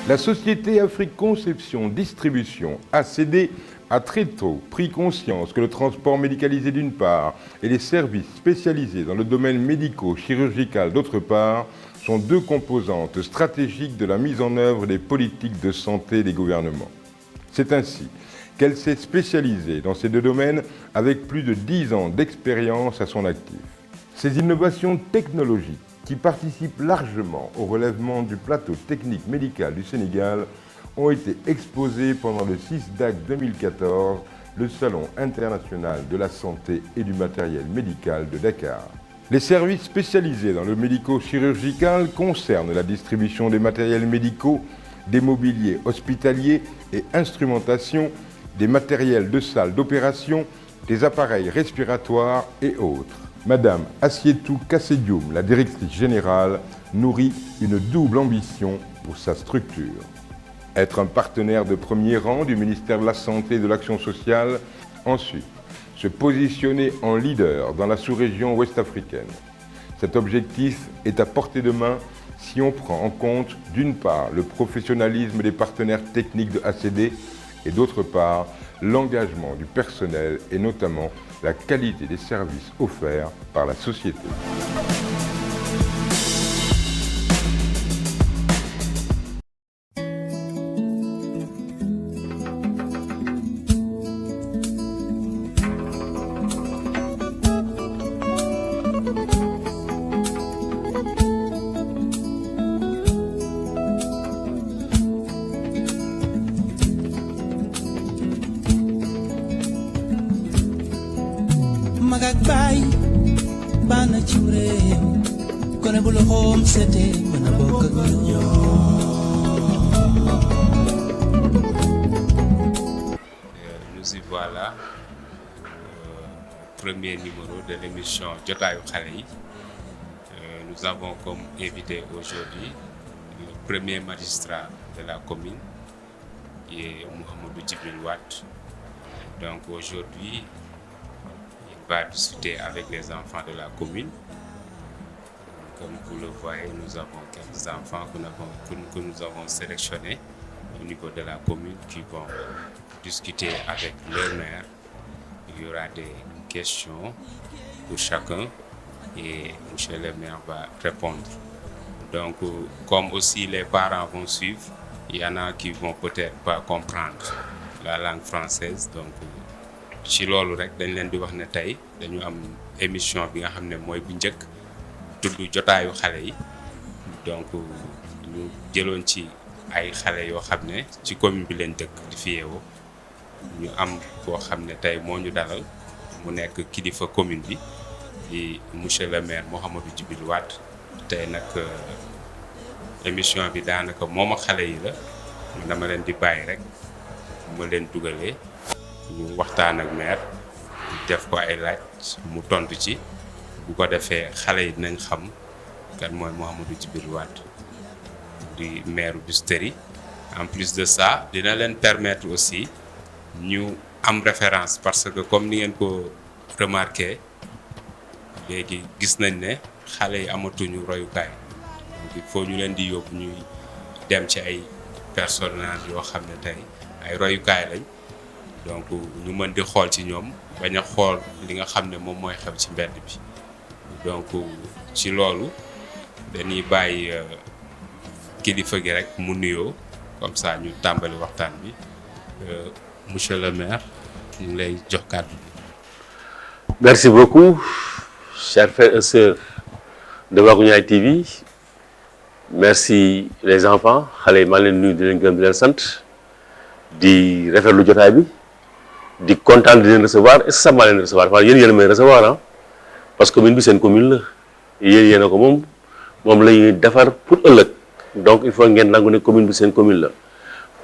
La société Afrique Conception Distribution ACD a très tôt pris conscience que le transport médicalisé d'une part et les services spécialisés dans le domaine médico-chirurgical d'autre part sont deux composantes stratégiques de la mise en œuvre des politiques de santé des gouvernements. C'est ainsi qu'elle s'est spécialisée dans ces deux domaines avec plus de 10 ans d'expérience à son actif. Ces innovations technologiques qui participent largement au relèvement du plateau technique médical du Sénégal ont été exposées pendant le CISDAC 2014, le Salon international de la santé et du matériel médical de Dakar. Les services spécialisés dans le médico-chirurgical concernent la distribution des matériels médicaux, des mobiliers hospitaliers et instrumentation, des matériels de salle d'opération, des appareils respiratoires et autres. Madame Assietou Kassedioum, la directrice générale, nourrit une double ambition pour sa structure. Être un partenaire de premier rang du ministère de la Santé et de l'Action sociale. Ensuite, se positionner en leader dans la sous-région ouest-africaine. Cet objectif est à portée de main si on prend en compte, d'une part, le professionnalisme des partenaires techniques de ACD et d'autre part, l'engagement du personnel et notamment la qualité des services offerts par la société. Magak bay bana chure kone bulo home sete mana bokk ak Nous y voilà, premier numéro de l'émission Jotaayu Xale yi. Nous avons comme invité aujourd'hui le premier magistrat de la commune, qui est Mouhamadou Djibril Wade. Donc aujourd'hui, il va discuter avec les enfants de la commune. Comme vous le voyez, nous avons quelques enfants que nous avons sélectionnés au niveau de la commune qui vont discuter avec leur maire. Il y aura des questions pour chacun et M. le maire va répondre. Donc, comme aussi les parents vont suivre, il y en a qui vont peut-être pas comprendre la langue française. Donc, ci loolu rek dañ leen di wax ne tey dañu am émission bi nga xam ne mooy bu njëkk tudd jotaayu xale yi. Donc, ñu jëloon ci ay xale yoo xam ne ci commune bi leen dëkk di fi yeewoo ñu am koo xam ne tey moo ñu dalal mu nekk kilifa commune bi di monsieur le maire Mouhamadou Djibril Wade. Tey nag émission bi daanaka moom ak xale yi la dama leen di bàyyi rek ma leen dugalee ñu waxtaan ak maire def ko ay laaj mu tontu ci bu ko defee xale yi dinañ xam kan mooy Mouhamadou Djibril Wade di maire Biscuiterie. En plus de ça dina leen permettre aussi ñu am référence parce que comme ni ngeen ko remarqué léegi gis nañ ne xale yi amatuñu royukaay. Donc il faut ñu leen di yóbbu ñuy dem ci ay personnages yoo xam ne tey ay royukaay lañ. Donc ñu mën di xool ci ñoom bañ a xool li nga xam ne moom mooy xew ci mbedd bi. Donc ci loolu dañuy bàyyi kilifa gi rek mu nuyoo comme ça ñu tàmbali waxtaan bi. Monsieur le maire ñu ngi lay jox kàddu bi. Merci beaucoup, chers frères et sœurs de Waguñaay TV. Merci les enfants xale yi maa leen nuyu di leen gërëm di leen sant di rafetlu jotaay bi di kontaan di leen recevoir et ça maa leen recevoir waaye yéen may recevoir ah parce que commune bi seen commune la yéen a ko moom la ñuy defar pour ëllëg donc il faut ngeen nangu ne commune bi seen commune la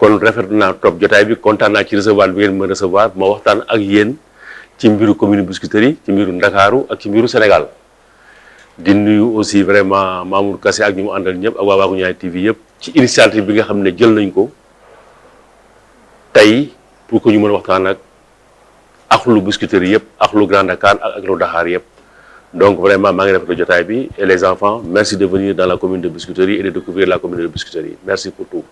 kon rafetlu naa trop jotaay bi kontaan naa ci recevoir bi ngeen ma recevoir ma waxtaan ak yéen ci mbiru commune Biscuiterie ci mbiru Ndakaaru ak ci mbiru Sénégal. di nuyu aussi vraiment Mamour Kassé ak ñu mu àndal ñëpp ak waa Waguñaay TV yëpp ci initiative bi nga xam ne jël nañ ko tey pour que ñu mën a waxtaan ak axlu Biscuiterie yëpp axlu Grand Dakar ak axlu Dakar yëpp. Donc vraiment maa ngi rafetlu jotaay bi et les enfants merci de venir dans la commune de Biscuiterie et de découvrir la commune de Biscuiterie merci pour tout.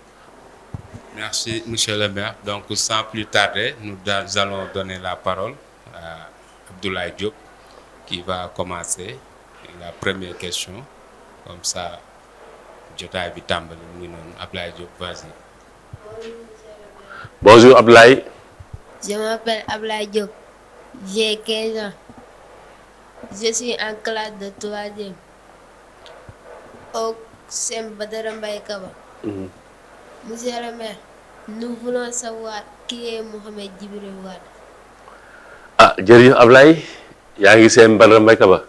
Merci, monsieur le maire. Donc, sans plus tarder, nous allons donner la parole à Abdoulaye Diop qui va commencer la première question. Comme ça, jotaay bi tàmbali mu ngi noonu. Abdoulaye Diop, vas-y. Bonjour Abdoulaye. Je m'appelle Abdoulaye Diop. J'ai 15 ans. Je suis en classe de 3e au CEM Badara Mbaye Kaba. Monsieur le maire, nous voulons savoir qui est Mohamed Djibril Wade. Ah jërëjëf Abdoulaye yaa ngi seen Badara Mbaye Kaba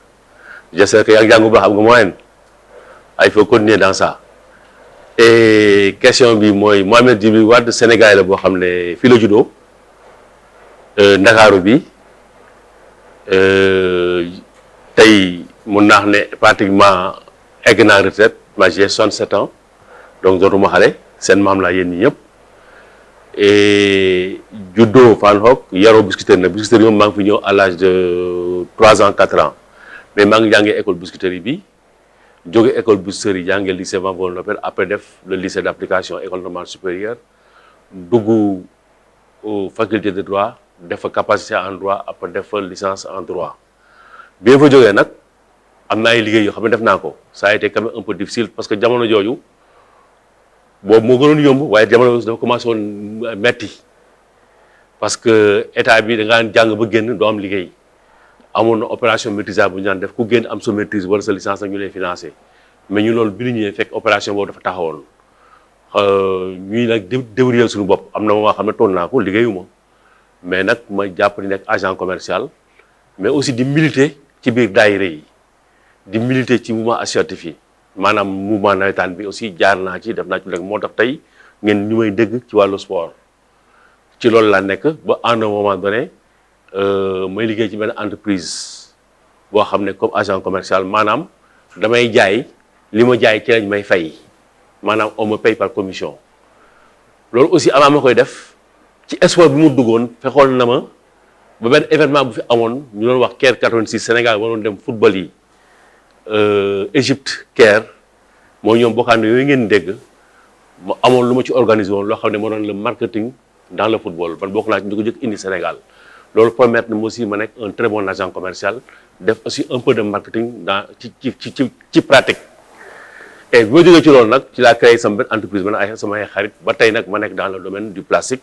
je sais que yaa ngi jàng bu baax am nga moyenne il faut continuer dans ça et question bi mooy Mohamed Djibril Wade Sénégal la boo xam ne fii la juddoo Ndakaaru bi tey mun naa ne pratiquement egg naa retraite ma j'ai 67 ans donc dootuma xale seen maam laa yéen ñi ñëpp et juddoo Fann Hock yaroo Biscuiterie nag Biscuiterie moom maa ngi fi ñëw à l'âge de 3 ans 4 ans mais maa ngi jàngee école Biscuiterie bi jóge école Biscuiterie jàngee lycée Van Vollenhoven après def le lycée d'application école normale supérieure dugg faculté de droit def fa capacité en droit après def fa licence en droit bi fa jógee nag am na ay liggéey yoo xam ne def naa ko ça a été quand même un peu difficile parce que jamono jooju boobu moo gënoon yomb waaye jamono dafa commencé woon metti parce que état bi da ngaa jàng ba génn doo am liggéey amoon na opération maîtrisable bu ñu daan def ku génn am sa maîtrise wala sa licence nag ñu lay financé mais ñu loolu bi ñu ñëwee fekk opération boobu dafa taxawoon ñuy nag débrouiller suñu bopp am na moo xam ne toon naa ko liggéeyuma mais nag ma jàpp ni nekk agent commercial mais aussi di militer ci biir daayira yi di militer ci mouvement associatif yi maanaam mouvement nawetaan bi aussi jaar naa ci def naa ci léegi moo tax tey ngeen ñu may dégg ci wàllu sport ci loolu laa nekk ba à un moment donné may liggéey ci benn entreprise boo xam ne comme agent commercial maanaam damay jaay li ma jaay ci lañ may fay maanaam on me paye par commission loolu aussi avant ma koy def ci sport bi mu duggoon fexoon na ma ba benn événement bu fi amoon ñu doon wax Caire 86 Sénégal waroon dem football yi Égypte Caire mooy ñoom bokkaande yooyu ngeen dégg ma amoon lu ma ci organisé woon loo xam ne moo doon le marketing dans le football man bokk naa ci ñu ko jëkk indi Sénégal loolu permettre na ma aussi ma nekk un très bon agent commercial def aussi un peu de marketing dans ci pratique et bi ma jógee ci loolu nag ci laa créé sama benn entreprise man ay samay xarit ba tey nag ma nekk dans le domaine du plastique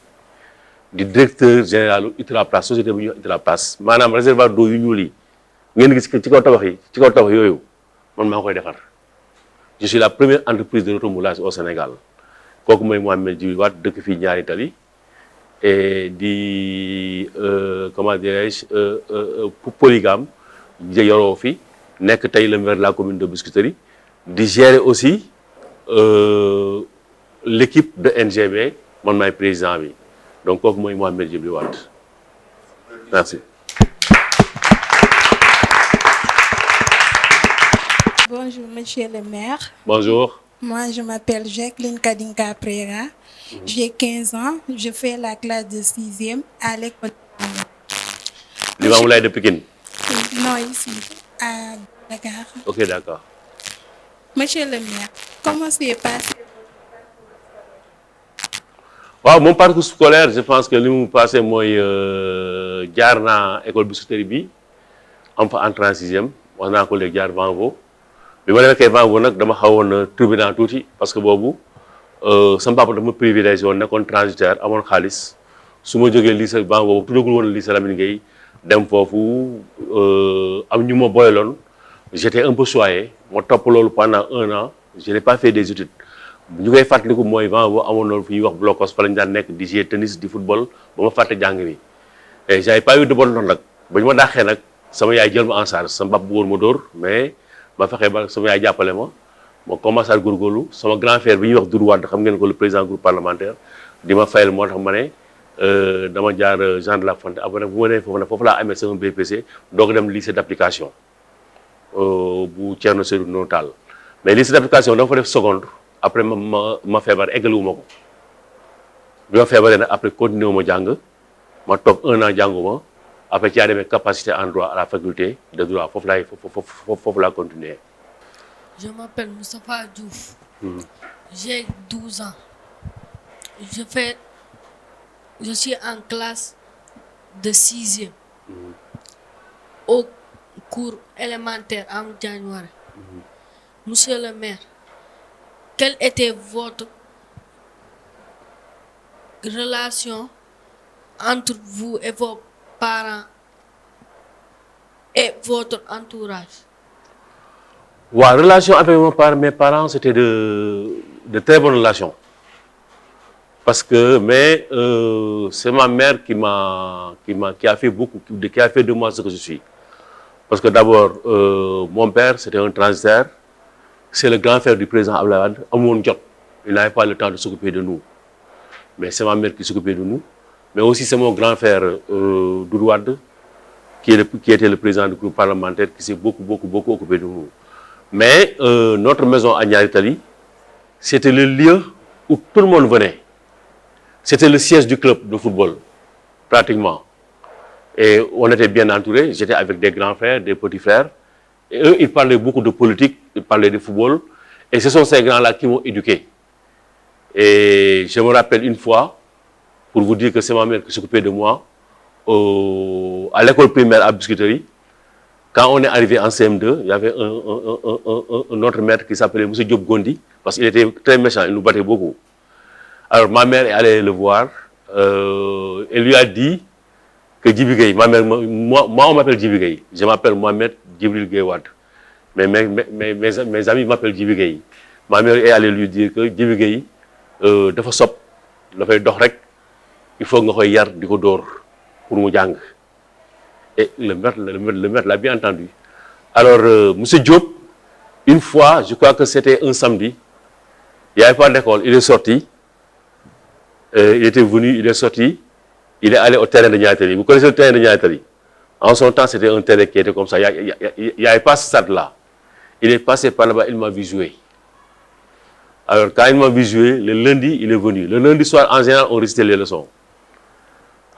di directeur général Utraplast société bu ñuy wax Utraplast maanaam réservoir d'eau yu ñuul yi ngeen gis ci kaw tabax yi ci kaw tabax yooyu man maa koy defar je suis la première entreprise de remoulage au Sénégal kooku mooy Mohamed Djibril Wade dëkk fii ñaari tali et di comment dirais-je polygame yoroo fi nekk tey le maire de la commune de Biscuiterie di gérer aussi l'équipe de NGB man maay président bi donc kooku mooy Mohamed Djibril Wade merci. Bonjour, monsieur le maire. Bonjour. Moi, je m'appelle Jacqueline Kadinka Prera. J'ai 15 ans. Je fais la classe de 6e à l'école. Limamoulaye de Pikine. Non, ici, à Dakar. Ok, d'accord. Monsieur le maire, comment s'est passé? waaw mon parcours scolaire je pense que li mu passé mooy jaar naa école Biscuiterie bi am fa entrée en 6e wax naa ko léegi jaar Vanvo bi ma nekkee Vanvo nag dama xawoon turbulent tuuti parce que boobu sama papa dafa ma privilégié woon nekkoon transitaire amoon xaalis su ma jógee lycée Vanvo boobu tuddagul woon lycée Lamine Gueye dem foofu am ñu ma boyaloon j'étais un peu choyé ma topp loolu pendant 1 an je n'ai pas fait des études ñu koy fàttaliku mooy Vanvo amoon loolu fi ñuy wax blocos fa lañu daan nekk di jouer tennis di football ba ma fàtte jàng mi et j'avais pas eu de bonne note nag ba ñu ma dàqee nag sama yaay jël ma en charge sama papa bëggoon ma dóor mais ma fexe ba sama yaay jàppale ma commencé à góorgóorlu sama grand frère bi ñuy wax Doudou Wade xam ngeen ko le président groupe parlementaire di ma fayal moo tax ma ne dama jaar Jean de La Fontaine après nag bu ma nee foofu nag foofu laa amee sama BPC doog dem lycée d'application bu Thierno Seydou Nourou Tall mais lycée d'application dama fa def seconde après ma feebar eggaliwuma ko bi ma feebaree nag après continué wu ma jàng ma toog 1 an jànguma après ci laa demee capacité en droit à la faculté de droit foofu laa continué. Je m'appelle Moustapha Diouf. J'ai 12 ans. Je suis en classe de 6e au cours élémentaire en January. Monsieur le maire, quelle était votre relation entre vous et vos parents et votre entourage? La relation avec mes parents, c'était de très bonnes relations. Parce que c'est ma mère qui a fait de moi ce que je suis. Parce que d'abord, mon père, c'était un transitaire. C'est le grand frère du président Abdoulaye Wade. Il n'avait pas le temps de s'occuper de nous. Mais c'est ma mère qui s'occupait de nous. Mais aussi, c'est mon grand frère Doudou Wade, qui était le président du groupe parlementaire, qui s'est beaucoup occupé de nous. Mais notre maison à Niaritali, c'était le lieu où tout le monde venait. C'était le siège du club de football, pratiquement. Et on était bien entourés. J'étais avec des grands frères, des petits frères. Et eux, ils parlaient beaucoup de politique, ils parlaient de football. Et ce sont ces grands-là qui m'ont éduqué. Et je me rappelle une fois, pour vous dire que c'est ma mère qui s'occupait de moi, à l'école primaire à Biscuiterie. Quand on est arrivé en CM2, il y avait un autre maître qui s'appelait M. Diop Gondi, parce qu'il était très méchant, il nous battait beaucoup. Alors ma mère est allée le voir, elle lui a dit que Djibi Gueye, moi on m'appelle Djibi Gueye, je m'appelle Mohamed Djibril Gueye Wade, mais mes amis m'appellent Djibi Gueye. Ma mère est allée lui dire que Djibi Gueye dafa sob dafay dox rek, il faut nga koy yar di ko dóor pour mu jàng. Et le maître l'a bien entendu. Alors M. Diop, une fois, je crois que c'était un samedi, il n'y avait pas d'école, il est sorti. Il était venu, il est sorti, il est allé au terrain de Niaritali. Vous connaissez le terrain de Niaritali? En son temps, c'était un terrain qui était comme ça. Il n'y avait pas ce stade-là. Il est passé par là-bas, il m'a vu jouer. Alors, quand il m'a vu jouer, le lundi, il est venu. Le lundi soir, en général, on récitait les leçons.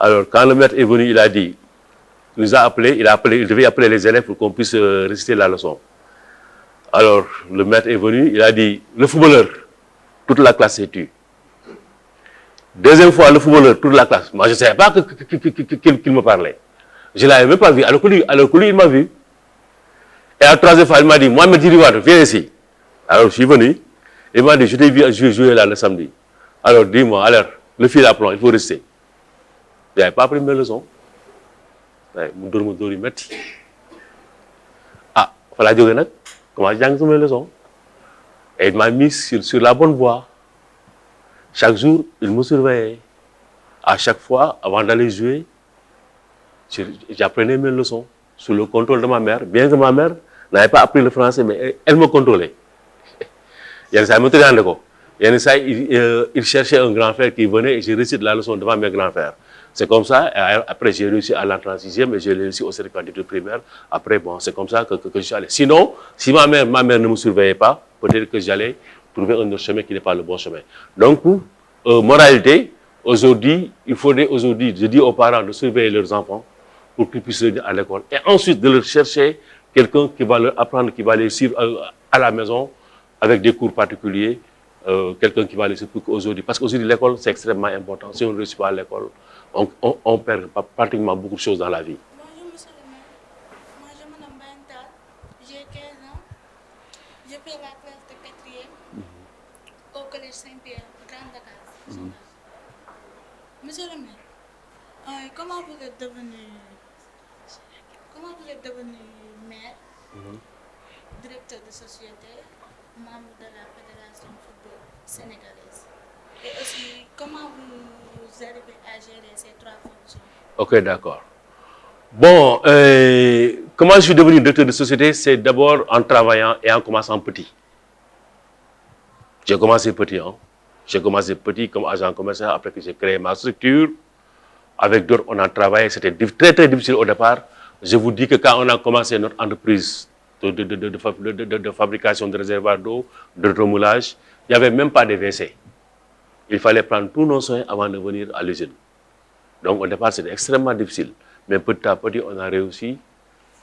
Alors, quand le maître est venu, il a dit, il nous a appelé, il devait appeler les élèves pour qu'on puisse réciter la leçon. Alors, le maître est venu, il a dit, le footballeur, toute la classe s'est tue. Deuxième fois, le footballeur, toute la classe. Moi, je ne savais pas qu'il me parlait. Je ne l'avais même pas vu. Alors que lui, il m'a vu. Et la troisième fois, il m'a dit, Mohamed Diriwad, viens ici. Alors, je suis venu. Il m'a dit, je t'ai vu jouer là le samedi. Alors, dis-moi, alors, le fil à plomb, il faut rester. Je n'avais pas pris mes leçons. Ah, il fallait dire, comment j'ai mes leçons. Et il m'a mis sur la bonne voie. Chaque jour, il me surveillait. À chaque fois, avant d'aller jouer, j'apprenais mes leçons sous le contrôle de ma mère. Bien que ma mère n'avait pas appris le français, mais elle me contrôlait. Il cherchait un grand frère qui venait et je récite la leçon devant mes grands frères. C'est comme ça. Après, j'ai réussi à l'entrer en 6e et j'ai réussi au certificat d'études primaires. Après, bon, c'est comme ça que je suis allé. Sinon, si ma mère ne me surveillait pas, peut-être que j'allais trouver un autre chemin qui n'est pas le bon chemin. Donc, moralité, aujourd'hui, il faudrait aujourd'hui, je dis aux parents de surveiller leurs enfants pour qu'ils puissent aller à l'école. Et ensuite, de leur chercher quelqu'un qui va leur apprendre, qui va les suivre à la maison avec des cours particuliers, quelqu'un qui va les suivre aujourd'hui. Parce qu'aujourd'hui, l'école, c'est extrêmement important. Si on ne réussit pas à l'école, on perd pratiquement beaucoup de choses dans la vie. Bonjour, monsieur le maire. Moi, je me nomme Bantal. J'ai 15 ans. Je fais la classe de 4e au collège Saint-Pierre, Grand Dakar. Monsieur le maire, comment vous êtes devenu maire, directeur de société, membre de la Fédération football sénégalaise? Et aussi, comment vous arrivez à gérer ces 3 fonctions? Ok, d'accord. Bon, comment je suis devenu directeur de société? C'est d'abord en travaillant et en commençant petit. J'ai commencé petit, J'ai commencé petit comme agent commercial, après que j'ai créé ma structure. Avec d'autres, on a travaillé, c'était très très difficile au départ. Je vous dis que quand on a commencé notre entreprise de fabrication de réservoirs d'eau, de remoulage, il n'y avait même pas de WC. Il fallait prendre tous nos soins avant de venir à l'usine. Donc au départ, c'était extrêmement difficile. Mais petit à petit, on a réussi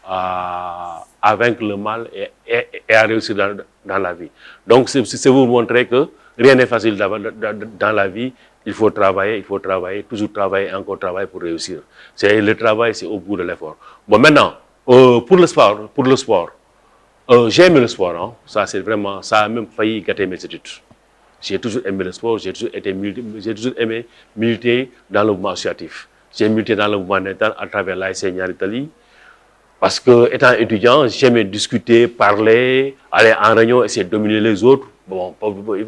à vaincre le mal et à réussir dans la vie. Donc c'est vous montrer que rien n'est facile dans la vie. il faut travailler, toujours travailler, encore travailler pour réussir. C'est le travail, c'est au bout de l'effort. Bon, maintenant, pour le sport, j'ai aimé le sport, hein. Ça, c'est vraiment, ça a même failli gâter mes études. J'ai toujours aimé le sport, j'ai toujours aimé militer dans le mouvement associatif. J'ai milité dans le mouvement natal à travers l'ASC Niary Tally. Parce que, étant étudiant, j'aimais discuter, parler, aller en réunion, essayer de dominer les autres. Bon,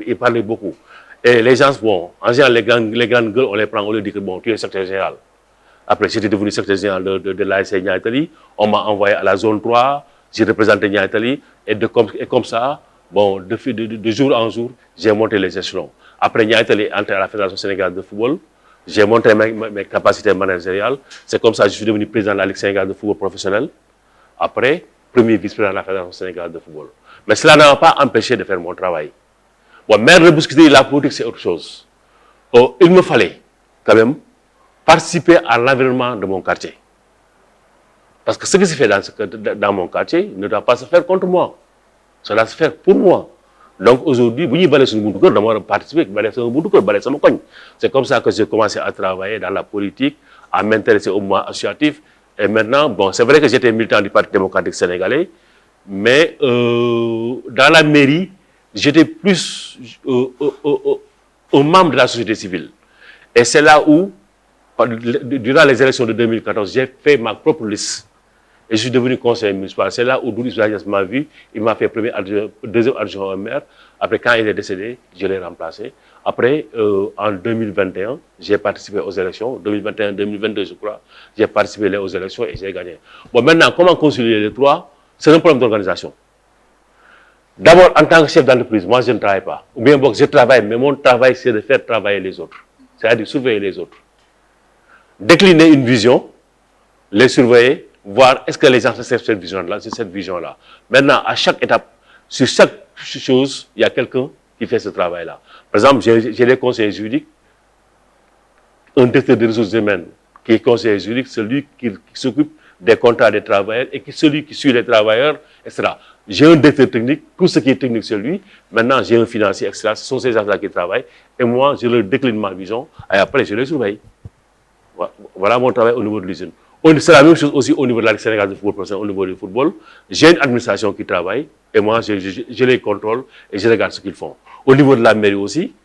et parler beaucoup. Et les gens, bon, en général, les grandes gueules, on les prend, on leur dit que bon, tu es secrétaire général. Après, j'étais devenu secrétaire général de l'ASC Niary Tally. On m'a envoyé à la zone 3, j'ai représenté Niary Tally. Et comme ça, bon, de jour en jour, j'ai monté les échelons. Après, Niary Tally est entré à la Fédération sénégalaise de football. J'ai montré mes capacités managériales. C'est comme ça que je suis devenu président de la Ligue sénégalaise de football professionnel. Après, premier vice-président de la Fédération sénégalaise de football. Mais cela n'a pas empêché de faire mon travail. Bon, mais rebusculer la politique, c'est autre chose. Il me fallait, quand même, participer à l'environnement de mon quartier. Parce que ce qui se fait dans mon quartier ne doit pas se faire contre moi. Ça doit se faire pour moi. Donc aujourd'hui, c'est comme ça que j'ai commencé à travailler dans la politique, à m'intéresser au mouvement associatif. Et maintenant, bon, c'est vrai que j'étais militant du Parti démocratique sénégalais, mais dans la mairie, j'étais plus un membre de la société civile. Et c'est là où, durant les élections de 2014, j'ai fait ma propre liste. Et je suis devenu conseiller municipal. C'est là où Doudou Ismaïla m'a vu. Il m'a fait deuxième adjoint au maire. Après, quand il est décédé, je l'ai remplacé. Après, en 2021, j'ai participé aux élections. 2021-2022, je crois. J'ai participé aux élections et j'ai gagné. Bon, maintenant, comment concilier les trois? C'est un problème d'organisation. D'abord, en tant que chef d'entreprise, moi, je ne travaille pas. Ou bien, bon, je travaille, mais mon travail, c'est de faire travailler les autres. C'est-à-dire surveiller les autres. Décliner une vision, les surveiller, voir est-ce que les gens acceptent cette vision-là. Maintenant, à chaque étape, sur chaque chose, il y a quelqu'un qui fait ce travail-là. Par exemple, j'ai des conseillers juridiques, un directeur des ressources humaines qui est conseiller juridique, celui qui s'occupe des contrats des travailleurs et celui qui suit les travailleurs, etc. J'ai un directeur technique, tout ce qui est technique, c'est lui. Maintenant, j'ai un financier, etc. Ce sont ces gens-là qui travaillent. Et moi, je leur décline ma vision et après, je les surveille. Voilà mon travail au niveau de l'usine. C'est la même chose aussi au niveau de la Ligue sénégalaise de football professionnel, au niveau du football. J'ai une administration qui travaille et moi, je les contrôle et je regarde ce qu'ils font. Au niveau de la mairie aussi,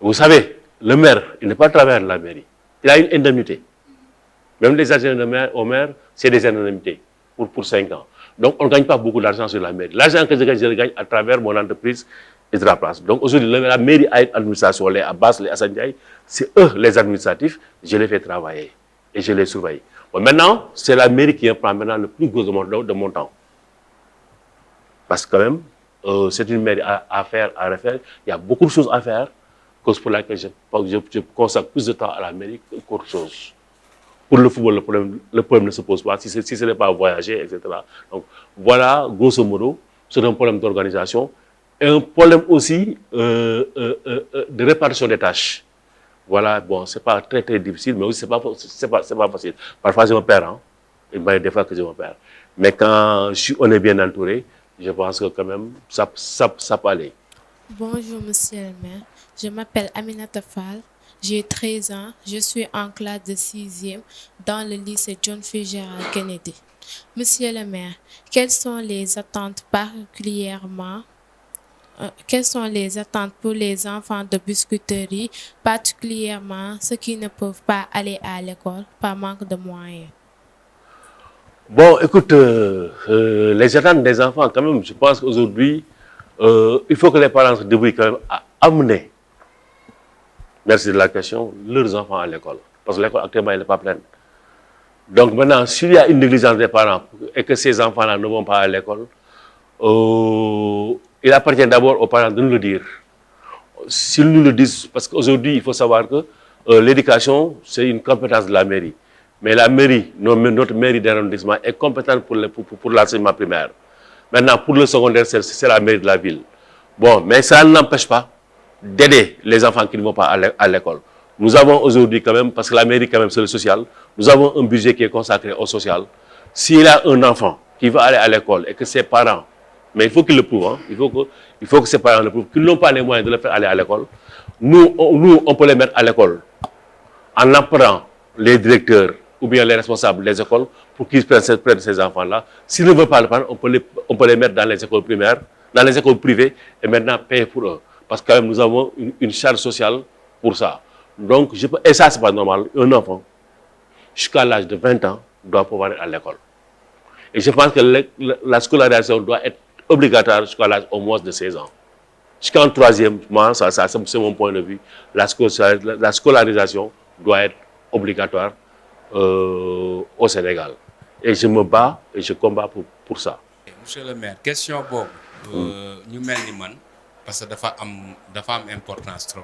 vous savez, le maire, il n'est pas travailleur de la mairie. Il a une indemnité. Même les agents de maire, au maire, c'est des indemnités pour 5 ans. Donc, on ne gagne pas beaucoup d'argent sur la mairie. L'argent que je gagne à travers mon entreprise Hydraplace. Donc, aujourd'hui, la mairie a une administration, les Abbas, les Assandiaï, c'est eux les administratifs, je les fais travailler et je les surveille. Bon, maintenant, c'est la mairie qui prend maintenant le plus gros de mon temps. Parce que quand même, c'est une mairie à faire, à refaire. Il y a beaucoup de choses à faire, cause pour laquelle je consacre plus de temps à la mairie qu'autre chose. Pour le football, le problème ne se pose pas, si ce n'est pas voyager, etc. Donc, voilà, grosso modo, c'est un problème d'organisation et un problème aussi de répartition des tâches. Voilà, bon, c'est pas très difficile, mais aussi c'est pas facile. Parfois, je me perds, hein. Il m'arrive des fois que je me perds. Mais quand on est bien entouré, je pense que quand même, ça peut aller. Bonjour, monsieur le maire. Je m'appelle Aminata Fall. J'ai 13 ans. Je suis en classe de 6e dans le lycée John Fitzgerald Kennedy. Monsieur le maire, quelles sont les attentes pour les enfants de Biscuiterie, particulièrement ceux qui ne peuvent pas aller à l'école par manque de moyens? Bon, écoute, les attentes des enfants, quand même, je pense qu'aujourd'hui, il faut que les parents se débrouillent quand même à amener, merci de la question, leurs enfants à l'école. Parce que l'école actuellement, elle n'est pas pleine. Donc maintenant, s'il y a une négligence des parents et que ces enfants-là ne vont pas à l'école, il appartient d'abord aux parents de nous le dire. S'ils nous le disent, parce qu'aujourd'hui, il faut savoir que l'éducation, c'est une compétence de la mairie. Mais la mairie, notre mairie d'arrondissement est compétente pour l'enseignement primaire. Maintenant, pour le secondaire, c'est la mairie de la ville. Bon, mais ça n'empêche pas d'aider les enfants qui ne vont pas à l'école. Nous avons aujourd'hui quand même, parce que la mairie quand même c'est le social, nous avons un budget qui est consacré au social. S'il y a un enfant qui va aller à l'école et que ses parents, mais il faut qu'il le prouve, hein, il faut que ses parents le prouvent, qu'ils n'ont pas les moyens de le faire aller à l'école, nous on peut les mettre à l'école en appelant les directeurs ou bien les responsables des écoles pour qu'ils prennent ces enfants-là. S'ils ne veulent pas le prendre, on peut les mettre dans les écoles primaires, dans les écoles privées et maintenant payer pour eux. Parce que quand même, nous avons une charge sociale pour ça. Donc, et ça, c'est pas normal. Un enfant, jusqu'à l'âge de 20 ans, doit pouvoir être à l'école. Et je pense que la scolarisation doit être obligatoire jusqu'à l'âge au moins de 16 ans. Jusqu'en troisième, ça c'est mon point de vue, la scolarisation doit être obligatoire au Sénégal. Et je me bats et je combats pour ça. Monsieur le maire, question boobu ñu mel ni man parce que dafa am importance trop.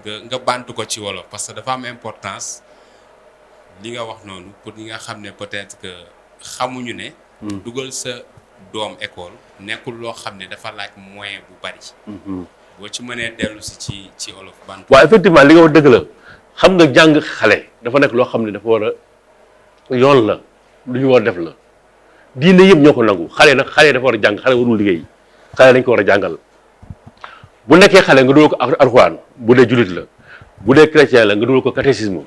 nga bantu ko ci wolof parce que dafa am importance li nga wax noonu pour ñi nga xam ne peut-être que xamuñu ne. dugal sa doom école nekkul loo xam ne dafa laaj moyen bu bari. boo ci mënee dellu si ci wolof bantu. waaw effectivement li nga wax dëgg la xam nga jàng xale dafa nekk loo xam ne dafa war a yoon la lu ñu war a def la diine yëpp ñoo ko nangu xale dafa war a jàng xale warul liggéey xale dañ ko war a jàngal bu nekkee xale nga dugal ko alxuraan bu dee julit la bu dee chrétien la nga dugal ko catéchisme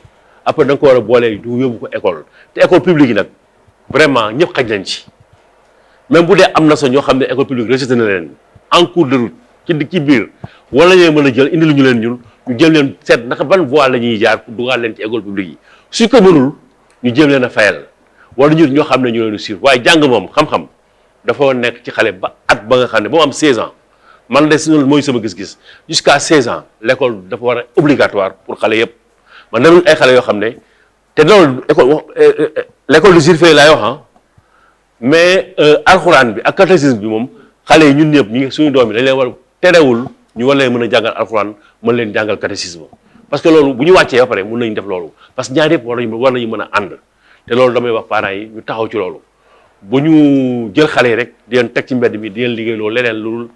après da nga ko war a boolee du yóbbu ko école te école publique yi nag vraiment ñëpp xaj nañ ci même bu dee am na ñoo xam ne école publique rejeté na leen en cours de route ci biir wala ñooy mën a jël indi lu ñu leen ñu jël leen seet naka ban voie la ñuy jaar pour dugal leen ci école publique yi su ko mënul ñu jéem leen a fayal wala ñu ñoo xam ne ñu leen di suivre waaye jàng moom xam-xam dafa nekk ci xale ba at ba nga xam ne ba mu am 16 ans man de si mooy sama gis-gis jusqu'à 16 ans l'école dafa war a obligatoire pour xale yëpp man demul ay xale yoo xam ne te loolu école l'école de Jules Ferry laay wax mais alxuraan bi ak catéchisme bi moom xale yi ñun ñëpp ñi suñu doom yi dañ leen war a terewul ñu war leen mën a jàngal alxuraan mën leen jàngal catéchisme parce que loolu bu ñu wàccee ba pare mën nañu def loolu parce que ñaar yëpp war nañu mën a ànd te loolu damay wax parents yi ñu taxaw ci loolu bu ñu jël xale yi rek di leen teg ci mbedd mi di leen liggéey loolu leneen lu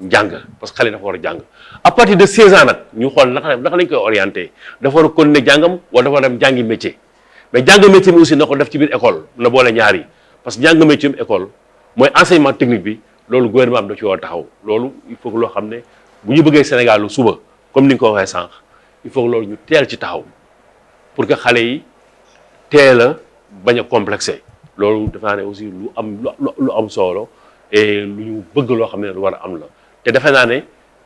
jàng parce que xale dafa war a jàng à partir de 16 ans nag ñu xool naka lañ koy orienté dafa war a continuer jàngam wala dafa war a dem jàngi métier mais jàng métier mi aussi na ko def ci biir école na boole ñaar yi parce que jàng métier école mooy enseignement technique bi loolu gouvernement am da ci war a taxaw loolu il faut que loo xam ne bu ñu bëggee Sénégal lu suba comme ni nga ko waxee sànq il faut que loolu ñu teel ci taxaw pour que xale yi teel a bañ a complexé loolu defe naa ne aussi lu am solo et lu ñu bëgg loo xam ne lu war a am la te defe naa ne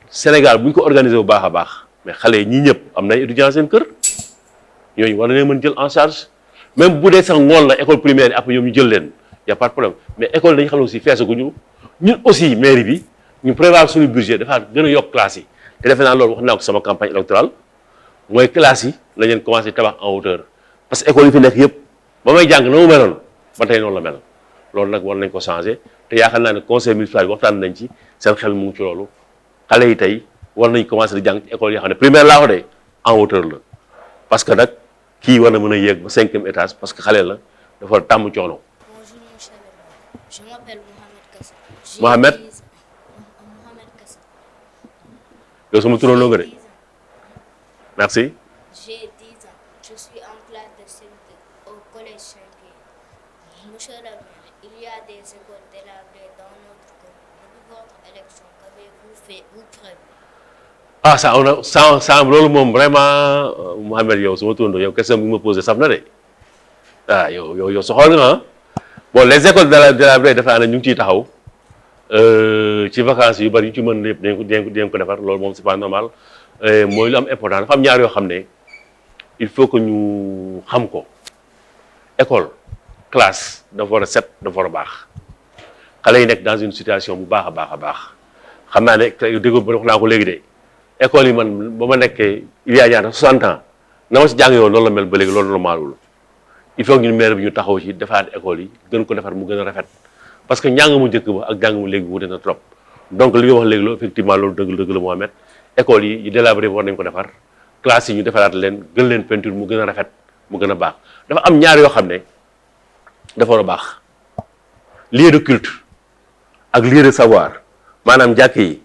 Sénégal bu ñu ko organisé bu baax a baax mais xale yi ñii ñëpp am na ay étudiants seen kër ñooñu war na leen mën jël en charge même bu dee sax ngoon la école primaire yi après ñoom ñu jël leen y a pas de problème mais école dañu xam ne aussi feesaguñu ñun aussi mairie bi ñu prévoir suñu budget dafa gën a yokk classes yi te defe naa loolu wax naa ko sama campagne électorale mooy classes yi la leen commencé tabax en hauteur parce que école yi fi nekk yëpp ba may jàng na mu meloon ba tey noonu la mel loolu nag war nañ ko changé te yaakaar naa ne conseil municipal bi waxtaan nañ ci seen xel mu ngi ci loolu xale yi tey war nañ commencé di jàng ci école yoo xam ne primaire laa ko de en hauteur la parce que nag kii war na mën a yéeg ba 5e étage parce que xale la dafa tàmm coono. Bonjour monsieur le maire, je m'appelle Mohamed Kassa. Mohamed Mohamed Kassa. yow sama turandoo nga de merci. J'ai 10 ans. Je suis en classe de CM2 au collège Saint-Pierre. Monsieur le maire, il y a des écoles délabrées dans notre commune. Depuis votre élection, qu'avez-vous fait ou prévu? ah ça loolu moom vraiment Mohamed yow sama turandoo yow question bi ma posé saf na de ah yow soxal nga ah bon les écoles délabrées defe naa ne ñu ngi ciy taxaw ci vacances yu bari yu ci mën yëpp dañ ko defar loolu moom c'est pas normal mooy lu am important dafa am ñaar yoo xam ne il faut que ñu xam ko école classe dafa war a set dafa war a baax xale yi nekk dans une situation bu baax a baax a baax xam naa ne dégg wax naa ko léegi de école yi man ba ma nekkee il y a ñaata 60 ans na ma si jàng yoon loolu la mel ba léegi loolu normalul il faut que ñun maire bi ñu taxaw ci defaat école yi gën ko defar mu gën a rafet parce que njàng mu njëkk ba ak njàng mu léegi wute na trop donc li nga wax léegi loolu effectivement loolu dëgg la Mohamed école yi délabré war nañ ko defar classe yi ñu defaraat leen gën leen peinture mu gën a rafet mu gën a baax dafa am ñaar yoo xam ne dafa war a baax lieu de culte ak lieu de savoir maanaam jàkk yi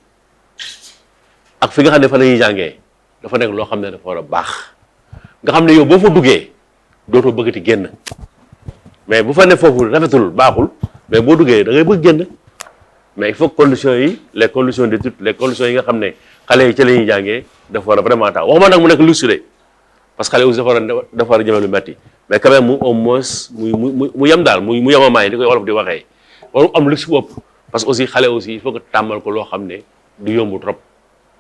ak fi nga xam ne fa la ñuy jàngee dafa nekk loo xam ne dafa war a baax nga xam ne yow boo fa duggee dootoo bëggati génn mais bu fa ne foofu rafetul baaxul mais boo duggee da ngay bëgg génn mais il faut conditions yi les conditions d'étude les conditions yi nga xam ne xale yi ci la ñuy jàngee dafa war a vraiment tax waxuma nag mu nekk luxe de parce que xale aussi dafa war a jëme lu metti mais quand même mu au moins mu yem daal mu yemamaay ni koy wolof di waxee waru am luxe bu ëpp parce que aussi xale aussi il faut que tàmmal ko loo xam ne du yomb trop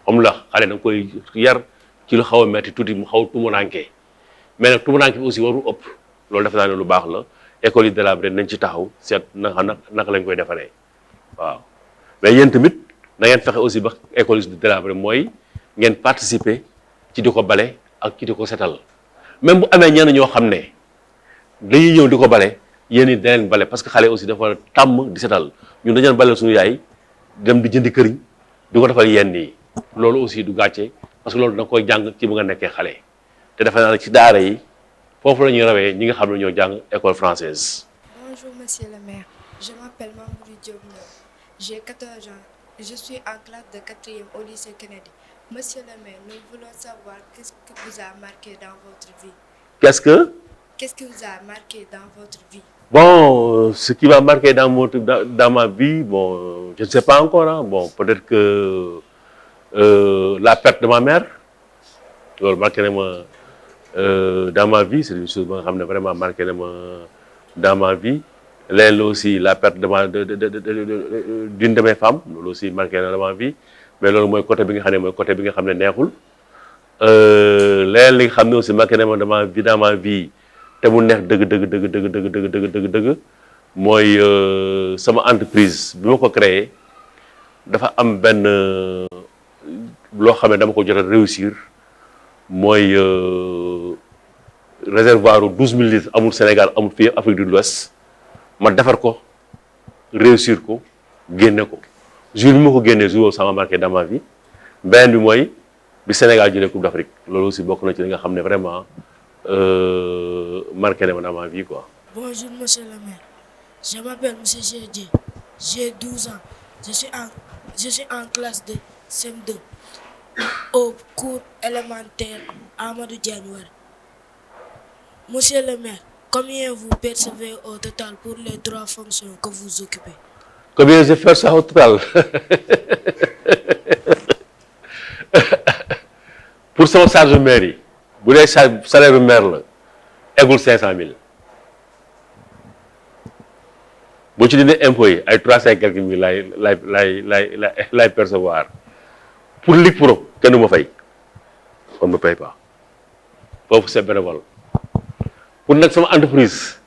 xam la xale da nga koy yar ci lu xaw a metti tuuti mu xaw tumuranke mais nag tumuranke bi aussi waru ëpp loolu defe naa ne lu baax la école yi délabré nañ ci taxaw seet naka lañ koy defaree waaw mais yéen tamit na ngeen fexe aussi ba école yi délabré mooy ngeen participer ci di ko bale ak ci di ko setal même bu amee ñenn ñoo xam ne dañuy ñëw di ko bale yéen it da leen bale parce que xale aussi dafa tàmm di setal ñun dañu leen bale suñu yaay dem di jëndi këriñ di ko defal yenn yi loolu aussi du gàcce parce que loolu da nga koy jàng ci bu nga nekkee xale te defe naa ne ci daara yi foofu la ñuy rawee ñi nga xam ne ñoo jàng école française. Bonjour monsieur le maire, je m'appelle Mamoudou Diop. J'ai 14 ans, je suis en classe de 4e au lycée Kennedy. Monsieur le maire, nous voulons savoir qu'est-ce que vous a marqué dans votre vie. Qu'est-ce qui vous a marqué dans votre vie? Bon, ce qui m'a marqué dans ma vie, bon, je ne sais pas encore, hein. Bon, peut-être que la perte de ma mère, marqué dans ma vie, c'est une chose qui m'a vraiment marqué dans ma vie. Là aussi, la perte d'une de mes femmes, aussi marqué dans ma vie. Mais là, moi, côté bien que neexul. Là, li nga xam ne aussi marqué dans ma vie. te mu neex dëgg mooy sama entreprise bi ma ko créé dafa am benn loo xam ne dama ko jot a réussir mooy réservoir 12 000 litres amul Sénégal amul fii Afrique de l'Ouest ma defar ko réussir ko génne ko jour bi ma ko génnee jour sama marqué dans ma vie beneen bi mooy bi Sénégal jëlee Coupe d'Afrique loolu aussi bokk na ci li nga xam ne vraiment marqué dans ma vie quoi. Bonjour monsieur le maire, je m'appelle monsieur Gédji, j'ai 12 ans, je suis en classe de CM2 au cours élémentaire Amadou Diagne. Monsieur le maire, combien vous percevez au total pour les 3 fonctions que vous occupez? Combien je fais ça au total? Pour sama charge mairie bu dee salaire maire la eggul 500 000 boo ci dindee impôts yi ay 300 et quelques mille lay percevoir pour Ligue Pro kenn du ma fay on ne me paye pas foofu c'est bénévole pour nag sama entreprise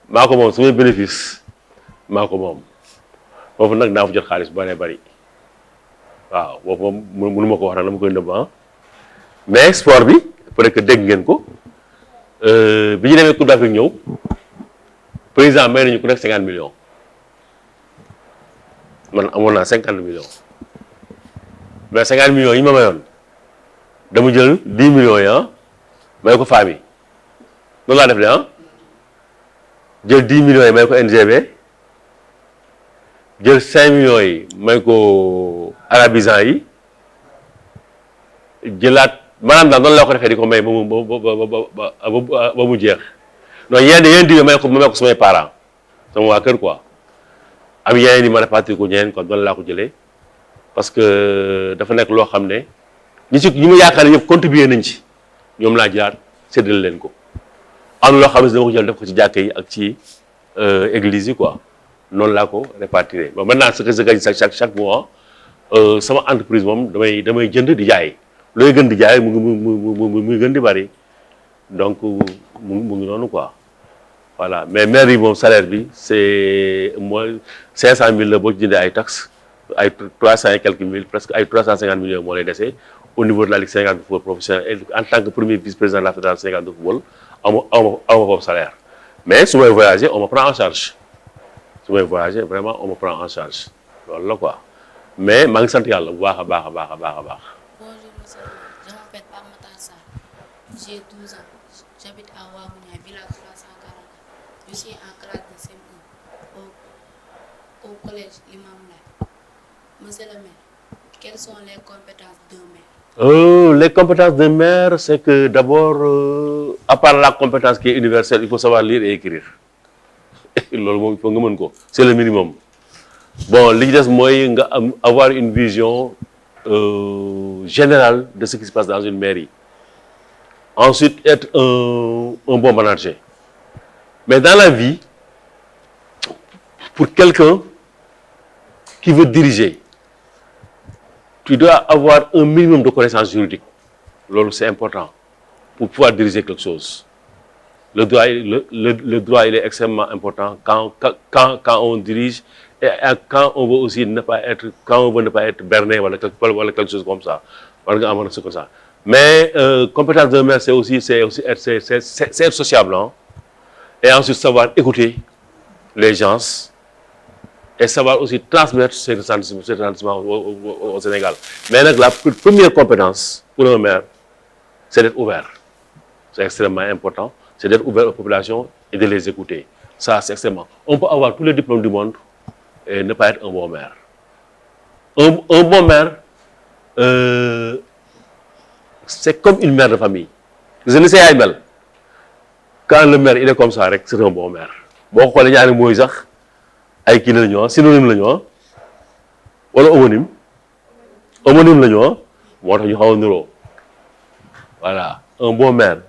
maa ko moom samay bénéfice maa ko moom foofu nag naa fa jot xaalis bu bari waaw boobu moom mënu ma ko wax nag dama koy nëbb mais sport bi peut-être que dégg ngeen ko bi ñu demee Coupe d'Afrique ñëw président may nañu ku nekk 50 millions man amoon naa 50 millions mais 50 millions yi ma mayoon dama jël 10 millions yi may ko famille noonu laa def de jël 10 millions yi may ko NGB jël 5 millions yi may ko arabisants yi jëlaat maanaam daal noonu laa ko defee di ko may ba mu jeex non yéen di may ko samay parents sama waa kër quoi am yeneen yi ma répartir ko ñeneen quoi noonu laa ko jëlee parce que dafa nekk loo xam ne ñi ma yaakaar ne yëpp contribuer nañ ci ñoom laa jëlaat séddale leen ko am loo xam ne dama ko jël def ko ci jàkka yi ak ci église yi quoi noonu laa ko répartir ba maintenant ce que je gagne chaque mois sama entreprise moom damay jënd di jaay. looy gën di jaay muy gën di bari donc mu ngi noonu quoi voilà mais maire yi moom salaire bi c'est mooy 500 000 la boo ci jëndee ay taxes ay 300 et quelques mille presque ay 350 millions moo lay dese au niveau de la Ligue sénégalaise de football professionnel et en tant que premier vice-président de la fédération sénégalaise de football aw ma foofu salaire mais su may voyager on me prend en charge su may voyager vraiment on me prend en charge loolu la quoi mais maa ngi sant yàlla bu baax a baax a baax a baax a baax. Je m'appelle Amata Sarr, j'ai 12 ans, j'habite à Wagounia, village 340. Je suis en classe de CM1 au collège Imam Laye. Monsieur le maire, quelles sont les compétences d'un maire? Les compétences d'un maire, c'est que d'abord, à part la compétence qui est universelle, il faut savoir lire et écrire. Il faut que c'est le minimum. Bon, l'idée, c'est avoir une vision général de ce qui se passe dans une mairie. Ensuite, être un bon manager. Mais dans la vie, pour quelqu'un qui veut diriger, tu dois avoir un minimum de connaissances juridiques. C'est important pour pouvoir diriger quelque chose. Le droit il est extrêmement important quand on dirige et quand on veut aussi ne pas être berné ou quelque chose comme ça. Mais compétence d'un maire, c'est aussi être sociable, hein? Et ensuite savoir écouter les gens et savoir aussi transmettre ces sentiments au Sénégal. Mais la première compétence pour un maire, c'est d'être ouvert. C'est extrêmement important. C'est d'être ouvert aux populations et de les écouter. Ça, c'est extrêmement. On peut avoir tous les diplômes du monde et ne pas être un bon maire. Un bon maire, c'est comme une mère de famille. Je ne sais pas. Quand le maire il est comme ça, c'est un bon maire. Bon, quand il y a des sax ay kii la ñu synonyme la ñu wala homonyme la ñu moo tax ñu xaw a niroo. Voilà, un bon maire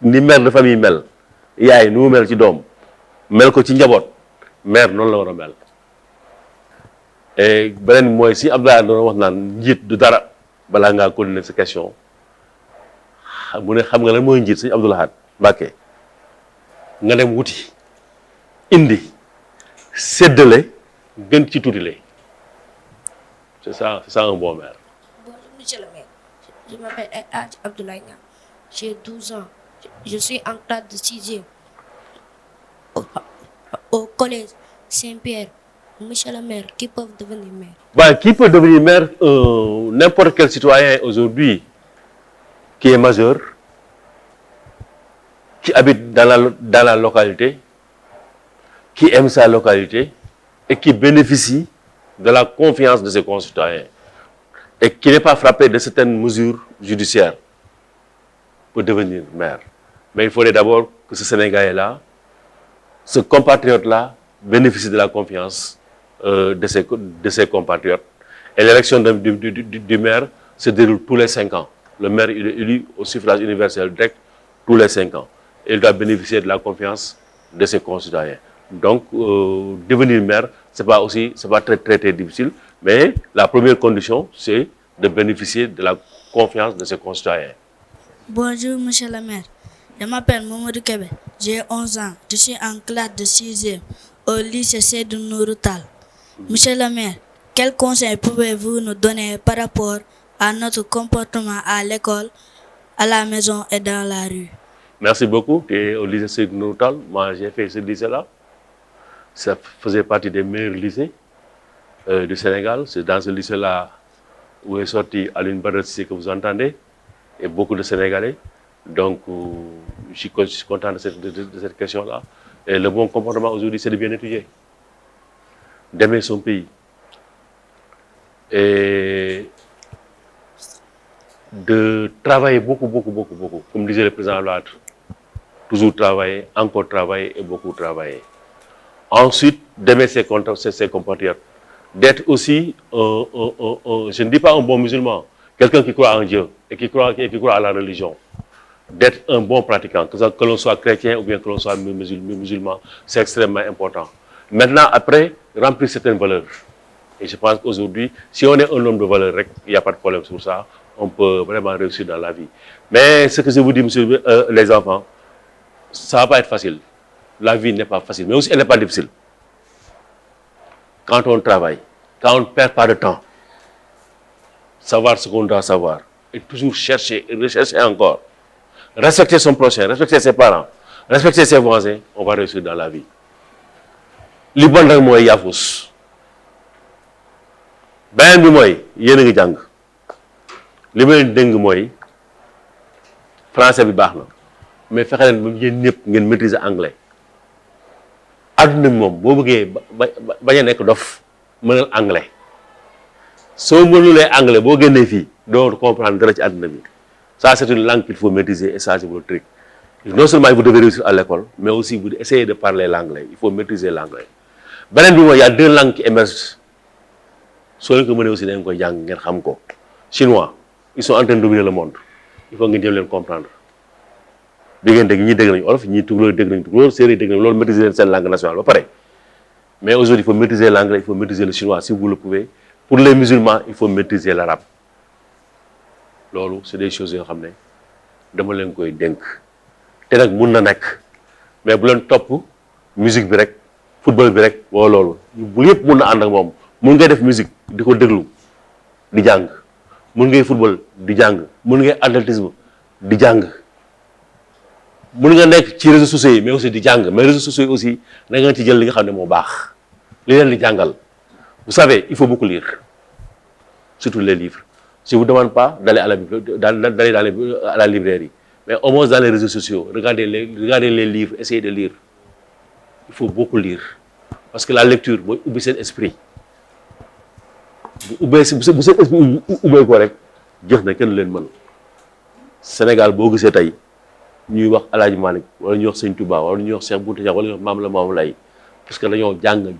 ni mère de famille mel yaay nu mu mel ci doom mel ko ci njaboot maire noonu la war a mel. Et beneen mooy si Abdoulaye doon wax naan njiit du dara balaa ngaa continuer sa question mu ne xam nga lan mooy njiit sëñ Abdou Lahad Mbacké nga dem wuti indi séddale gën ci tuutile. C'est ça un bon maire. Bonjour monsieur le maire, je m'appelle Abdoulaye Niang, j'ai 12 ans, je suis en classe de 6e au collège Saint-Pierre. Monsieur le maire, qui peut devenir maire? Qui peut devenir maire? N'importe quel citoyen aujourd'hui qui est majeur, qui habite dans la localité, qui aime sa localité et qui bénéficie de la confiance de ses concitoyens et qui n'est pas frappé de certaines mesures judiciaires pour devenir maire. Mais il faudrait d'abord que ce Sénégalais-là, ce compatriote-là, bénéficie de la confiance de ses compatriotes. Et l'élection du maire se déroule tous les 5 ans. Le maire il est élu au suffrage universel direct tous les 5 ans. Et il doit bénéficier de la confiance de ses concitoyens. Donc, devenir maire, c'est pas très difficile, mais la première condition, c'est de bénéficier de la confiance de ses concitoyens. Bonjour, monsieur le maire. Je m'appelle Mamadou Kébé, j'ai 11 ans, je suis en classe de 6e au lycée Seydou Nourou Tall. Monsieur le maire, quels conseils pouvez-vous nous donner par rapport à notre comportement à l'école, à la maison et dans la rue? Merci beaucoup. Tu es au lycée Seydou Nourou Tall. Moi, j'ai fait ce lycée-là. Ça faisait partie des meilleurs lycées du Sénégal. C'est dans ce lycée-là où est sorti Alioune Badara Cissé que vous entendez et beaucoup de Sénégalais. Donc, je suis content de cette question-là. Et le bon comportement aujourd'hui, c'est de bien étudier, d'aimer son pays et de travailler beaucoup. Comme disait le président Wade, toujours travailler, encore travailler et beaucoup travailler. Ensuite, d'aimer ses compatriotes. D'être aussi, je ne dis pas un bon musulman, quelqu'un qui croit en Dieu et qui croit à la religion. D'être un bon pratiquant, que l'on soit chrétien ou bien que l'on soit musulman, c'est extrêmement important. Maintenant, après, remplir certaines valeurs. Et je pense qu'aujourd'hui, si on est un homme de valeur, il n'y a pas de problème sur ça, on peut vraiment réussir dans la vie. Mais ce que je vous dis, monsieur, les enfants, ça ne va pas être facile. La vie n'est pas facile, mais aussi elle n'est pas difficile. Quand on travaille, quand on ne perd pas de temps, savoir ce qu'on doit savoir, et toujours chercher, et rechercher encore, respecter son prochain, respecter ses parents, respecter ses voisins, on va réussir dans la vie. Li bon rek mooy yaafus beneen bi mooy yéen a ngi jàng li ma leen dégg mooy français bi baax na mais fexe leen ba yéen ñëpp ngeen maîtriser anglais. Adduna bi moom boo bëggee bañ a nekk dof mënal anglais soo mënulee anglais boo génnee fii doo comprendre dara ci adduna bi. Ça, c'est une langue qu'il faut maîtriser et ça, c'est votre truc. Non seulement vous devez réussir à l'école, mais aussi vous essayez de parler l'anglais. Il faut maîtriser l'anglais. Il y a 2 langues qui émergent soo leen ko mënee aussi da ngeen koy jàng ngeen xam ko. Chinois ils sont en train de dominer le monde il faut ngeen jëm leen comprendre di ngeen dégg ñii dégg nañu olof ñii tukulóor dégg nañu tukulóor séeréer dégg nañu loolu maîtriser leen seen langue nationale ba pare mais aujourd'hui il faut maîtriser l'anglais il faut maîtriser le chinois si vous le pouvez. Pour les musulmans il faut maîtriser l'arabe loolu c'est des choses yoo xam ne dama leen koy dénk te nag mun na nekk mais bu leen topp musique bi rek football bi rek wala loolu bu yëpp mun na ànd ak moom mun ngay def musique di ko déglu di jàng mun ngay football di jàng mun ngay athlétisme di jàng mun nga nekk ci réseaux sociaux yi mais aussi di jàng mais réseaux sociaux yi aussi da nga ci jël li nga xam ne moo baax li leen di jàngal. Vous savez, il faut beaucoup lire, surtout les livres. Je ne vous demande pas d'aller à la librairie, mais au moins dans les réseaux sociaux, regardez les livres, essayez de lire. Il faut beaucoup lire. Parce que la lecture, vous oubliez cet esprit. Vous oubliez cet esprit correct. Dieu n'a qu'un len. Sénégal, si vous avez ñuy wax El Hadj Malick wala ñuy wax Sëñ Touba wala ñuy wax Cheikh Bounta Diagne wala ñuy wax Maam la Maam Lay parce que dañoo jàng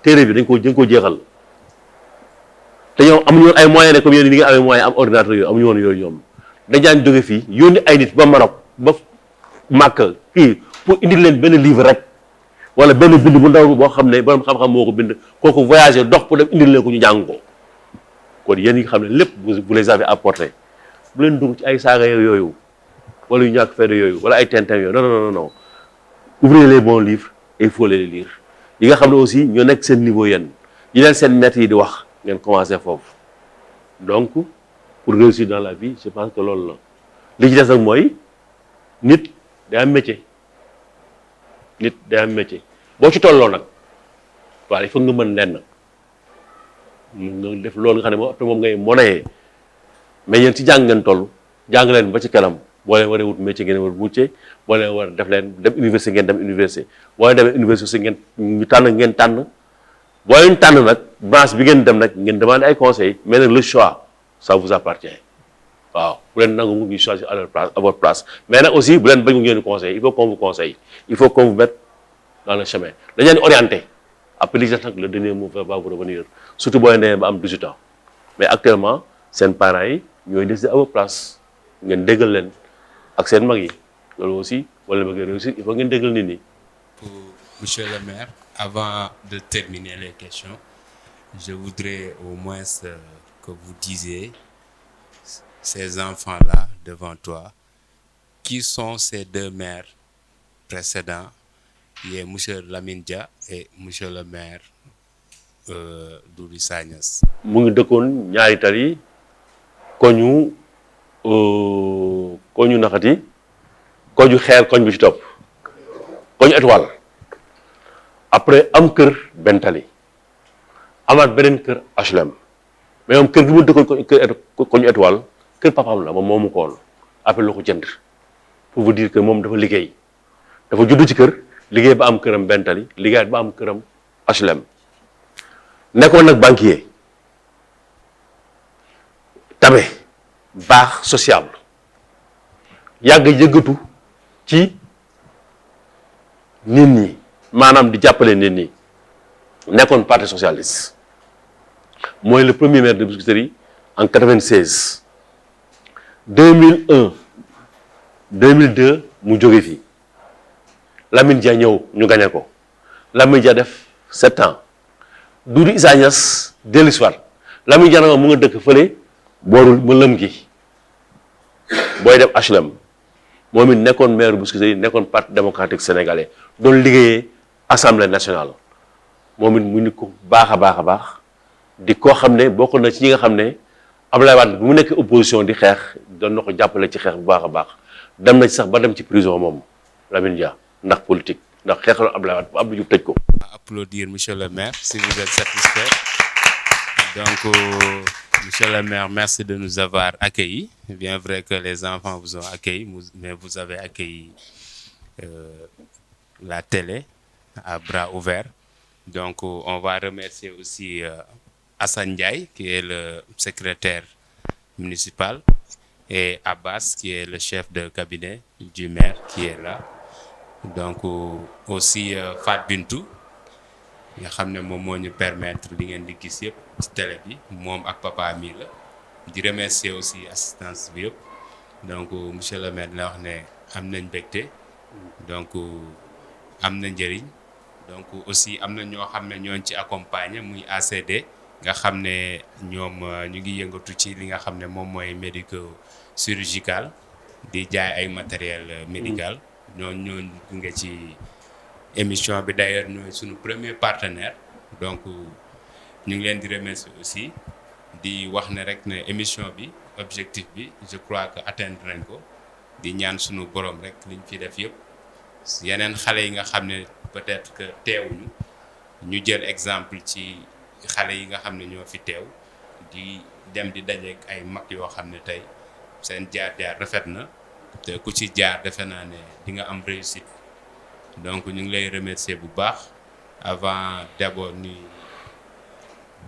téere bi dañ ko jeexal te ñoom amuñu woon ay moyens ne comme yéen ni nga amee moyen am ordinateur yooyu amuñu woon yooyu ñoom dañ daan jóge fii yónni ay nit ba Maroc ba Màkka kii pour indi leen benn livre rek wala benn bind bu ndaw boo xam ne borom xam-xam moo ko bind kooku voyager dox pour dem indi leen ko ñu jàng ko kon yéen yi nga xam ne lépp vous les avez apporté bu leen dugg ci ay saaga yooyu wala yu ñàkk fayda yooyu wala ay tintin yooyu non ouvrez les bons livres et il faut les lire yi nga xam ne aussi ñoo nekk seen niveau yéen yi leen seen maître yi di wax ngeen commencé foofu donc pour réussir dans la vie je pense que loolu la li ci des nag mooy nit day am métier boo ci tolloo nag waaw il faut nga mën lenn nga def loolu nga xam ne moom après moom ngay monnaie mais yéen ci jàng ngeen toll jàng leen ba ci kanam boo leen waree wut métier ngeen war wuute boo leen war def leen dem université ngeen dem université boo leen demee université aussi ngeen tànn boo leen tànn nag branche bi ngeen dem nag ngeen demander ay conseils mais nag le choix ça vous appartient waaw bu leen nangu ñu choisir à leur place à votre place mais nag aussi bu leen bañ ngeen conseil il faut qu'on vous conseille il faut qu'on vous mette dans le chemin dañ leen orienté après li nag le dernier mot va vous revenir surtout boo leen demee ba am 18 ans mais actuellement seen parents yi ñooy décider à votre place ngeen déggal leen ak seen mag yi loolu aussi wala bëgg réussir il faut ngeen déggal nit ñi. Pour monsieur le maire, avant de terminer les questions, je voudrais au moins que vous disiez ces enfants-là devant toi, qui sont ces deux maires précédents, qui est monsieur Lamine Dia et monsieur le maire Doudou Issa Niasse. mu ngi dëkkoon ñaari tali koñu naxati koñu xeer koñ bi ci topp koñu étoile après am kër benn tali amaat beneen kër HLM mais moom kër gi mu dëkkoon koñu étoile kër papaam la moom moomu ko woon après la ko jënd pour vous dire que moom dafa liggéey dafa judd ci kër liggéey ba am këram benn tali liggéey ba am këram HLM nekkoon nag banquier tabe baax sociable yàgg yëggatu ci nit ñi maanaam di jàppale nit ñi nekkoon parti socialiste mooy le premier maire de Biscuiterie en 96 2001 2002 mu jóge fii Lamine Dia ñëw ñu gañe ko Lamine Dia def 7 ans Doudou Issa Niasse dellu si waat Lamine Dia nag mu nga dëkk fële booru mu lëm gi booy def HLM moom it nekkoon maire Biscuiterie nekkoon parti démocratique sénégalais doon liggéeyee assemblée nationale moom it mu nit ko baax a baax di koo xam ne bokk na ci ñi nga xam ne Abdoulaye Wade bu mu nekk opposition di xeex doon na ko jàppale ci xeex bu baax a baax dem na ci sax ba dem ci prison moom Lamine Dia ndax politique ndax xeexaloon Abdoulaye Wade ba Abdou Diouf tëj ko. Applaudir monsieur le maire si vous êtes satisfait. Donc monsieur le maire, merci de nous avoir accueillis. Bien vrai que les enfants vous ont accueillis, mais vous avez accueilli la télé à bras ouverts. Donc on va remercier aussi Assane Ndiaye qui est le secrétaire municipal et Abbas qui est le chef de cabinet du maire qui est là. Donc aussi Fat Bintou nga xam ne moom moo ñu permettre li ngeen di gis yëpp ci télé bi moom ak papa mi la di remercier aussi assistance bi yëpp donc monsieur le maire dina wax ne am nañ mbégte donc am na njëriñ donc aussi am na ñoo xam ne ñooñ ci accompagner muy ACD nga xam ne ñoom ñu ngi yëngatu ci li nga xam ne moom mooy médico-chirurgical di jaay ay matériel médical ñoo gunge ci émission bi d'ailleurs ñooy suñu premier partenaire donc ñu ngi leen di remercier aussi di wax ne rek ne émission bi objectif bi je crois que atteindre nañ ko di ñaan suñu borom rek liñ fi def yëpp yeneen xale yi nga xam ne peut-être que teewuñu ñu jël exemple ci xale yi nga xam ne ñoo fi teew di dem di dajeek ay mag yoo xam ne tey seen jaar-jaar rafet na te ku ci jaar defe naa ne di nga am réussite donc ñu ngi lay remercier bu baax avant d'abord ni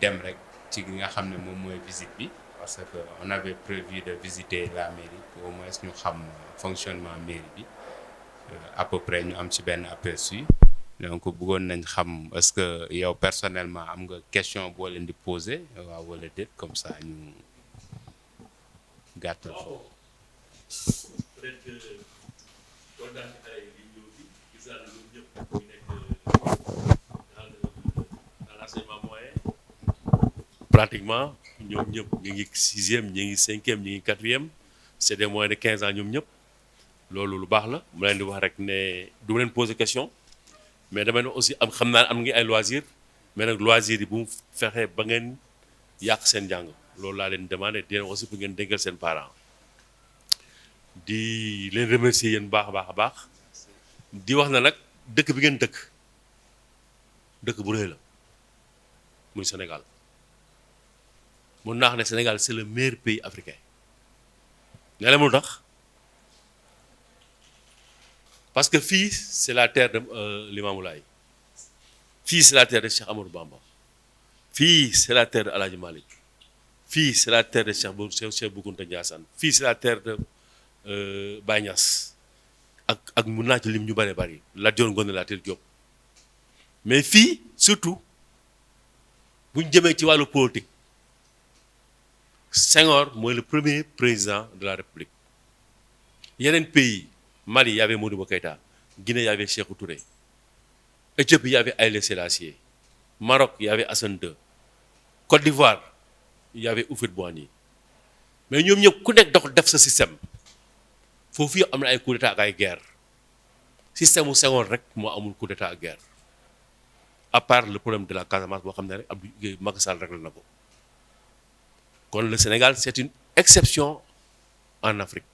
dem rek ci li nga xam ne moom mooy visite bi parce que on avait prévu de visiter la mairie au moins ñu xam fonctionnement mairie bi à peu près ñu am ci benn aperçu donc bëggoon nañ xam est-ce que yow personnellement am nga question boo leen di poser waaw wala déet comme ça ñu gàttal foofu. Pratiquement ñoom ñëpp ñu ngi 6e ñu ngi 5e ñu ngi 4e c'est des moins de 15 ans ñoom ñëpp loolu lu baax la mu leen di wax rek ne du ma leen poser question mais dama ne aussi am xam naa am ngi ay loisirs mais nag loisirs yi bu mu fexee ba ngeen yàq seen jàng loolu laa leen demandé di leen aussi pour ngeen déggal seen parents di leen remercier yéen baax a baax di wax na nag dëkk bi ngeen dëkk bu rëy la muy Sénégal mun naa wax ne Sénégal c'est le meilleur pays africain ne la mu tax parce que fii c'est la terre de Limamou Laye fii c'est la terre de Cheikh Amadou Bamba fii c'est la terre de El Hadj Malick fii c'est la terre de Cheikh Bou Kounta Ndiassane fii c'est la terre de Baye Niass ak mun naa ci lim ñu bëree bëri Lat Dior Ngoné Latyr Diop mais fii surtout bu ñu jëmee ci wàllu politique Senghor mooy le premier président de la République yeneen pays Mali y avait Modibo Keïta Guinée y avait Sékou Touré Éthiopie y avait Haïlé Sélassié Maroc y avait Hassan II Côte d'Ivoire y avait Houphouët-Boigny mais ñoom ñëpp ku nekk dox def sa système foofu am na ay coup d'état ak ay guerre système mu Senghor rek moo amul coup d'état ak guerre à part le problème de la Casamance boo xam ne rek Abdou Macky Sall réglé na ko kon le Sénégal c'est une exception en Afrique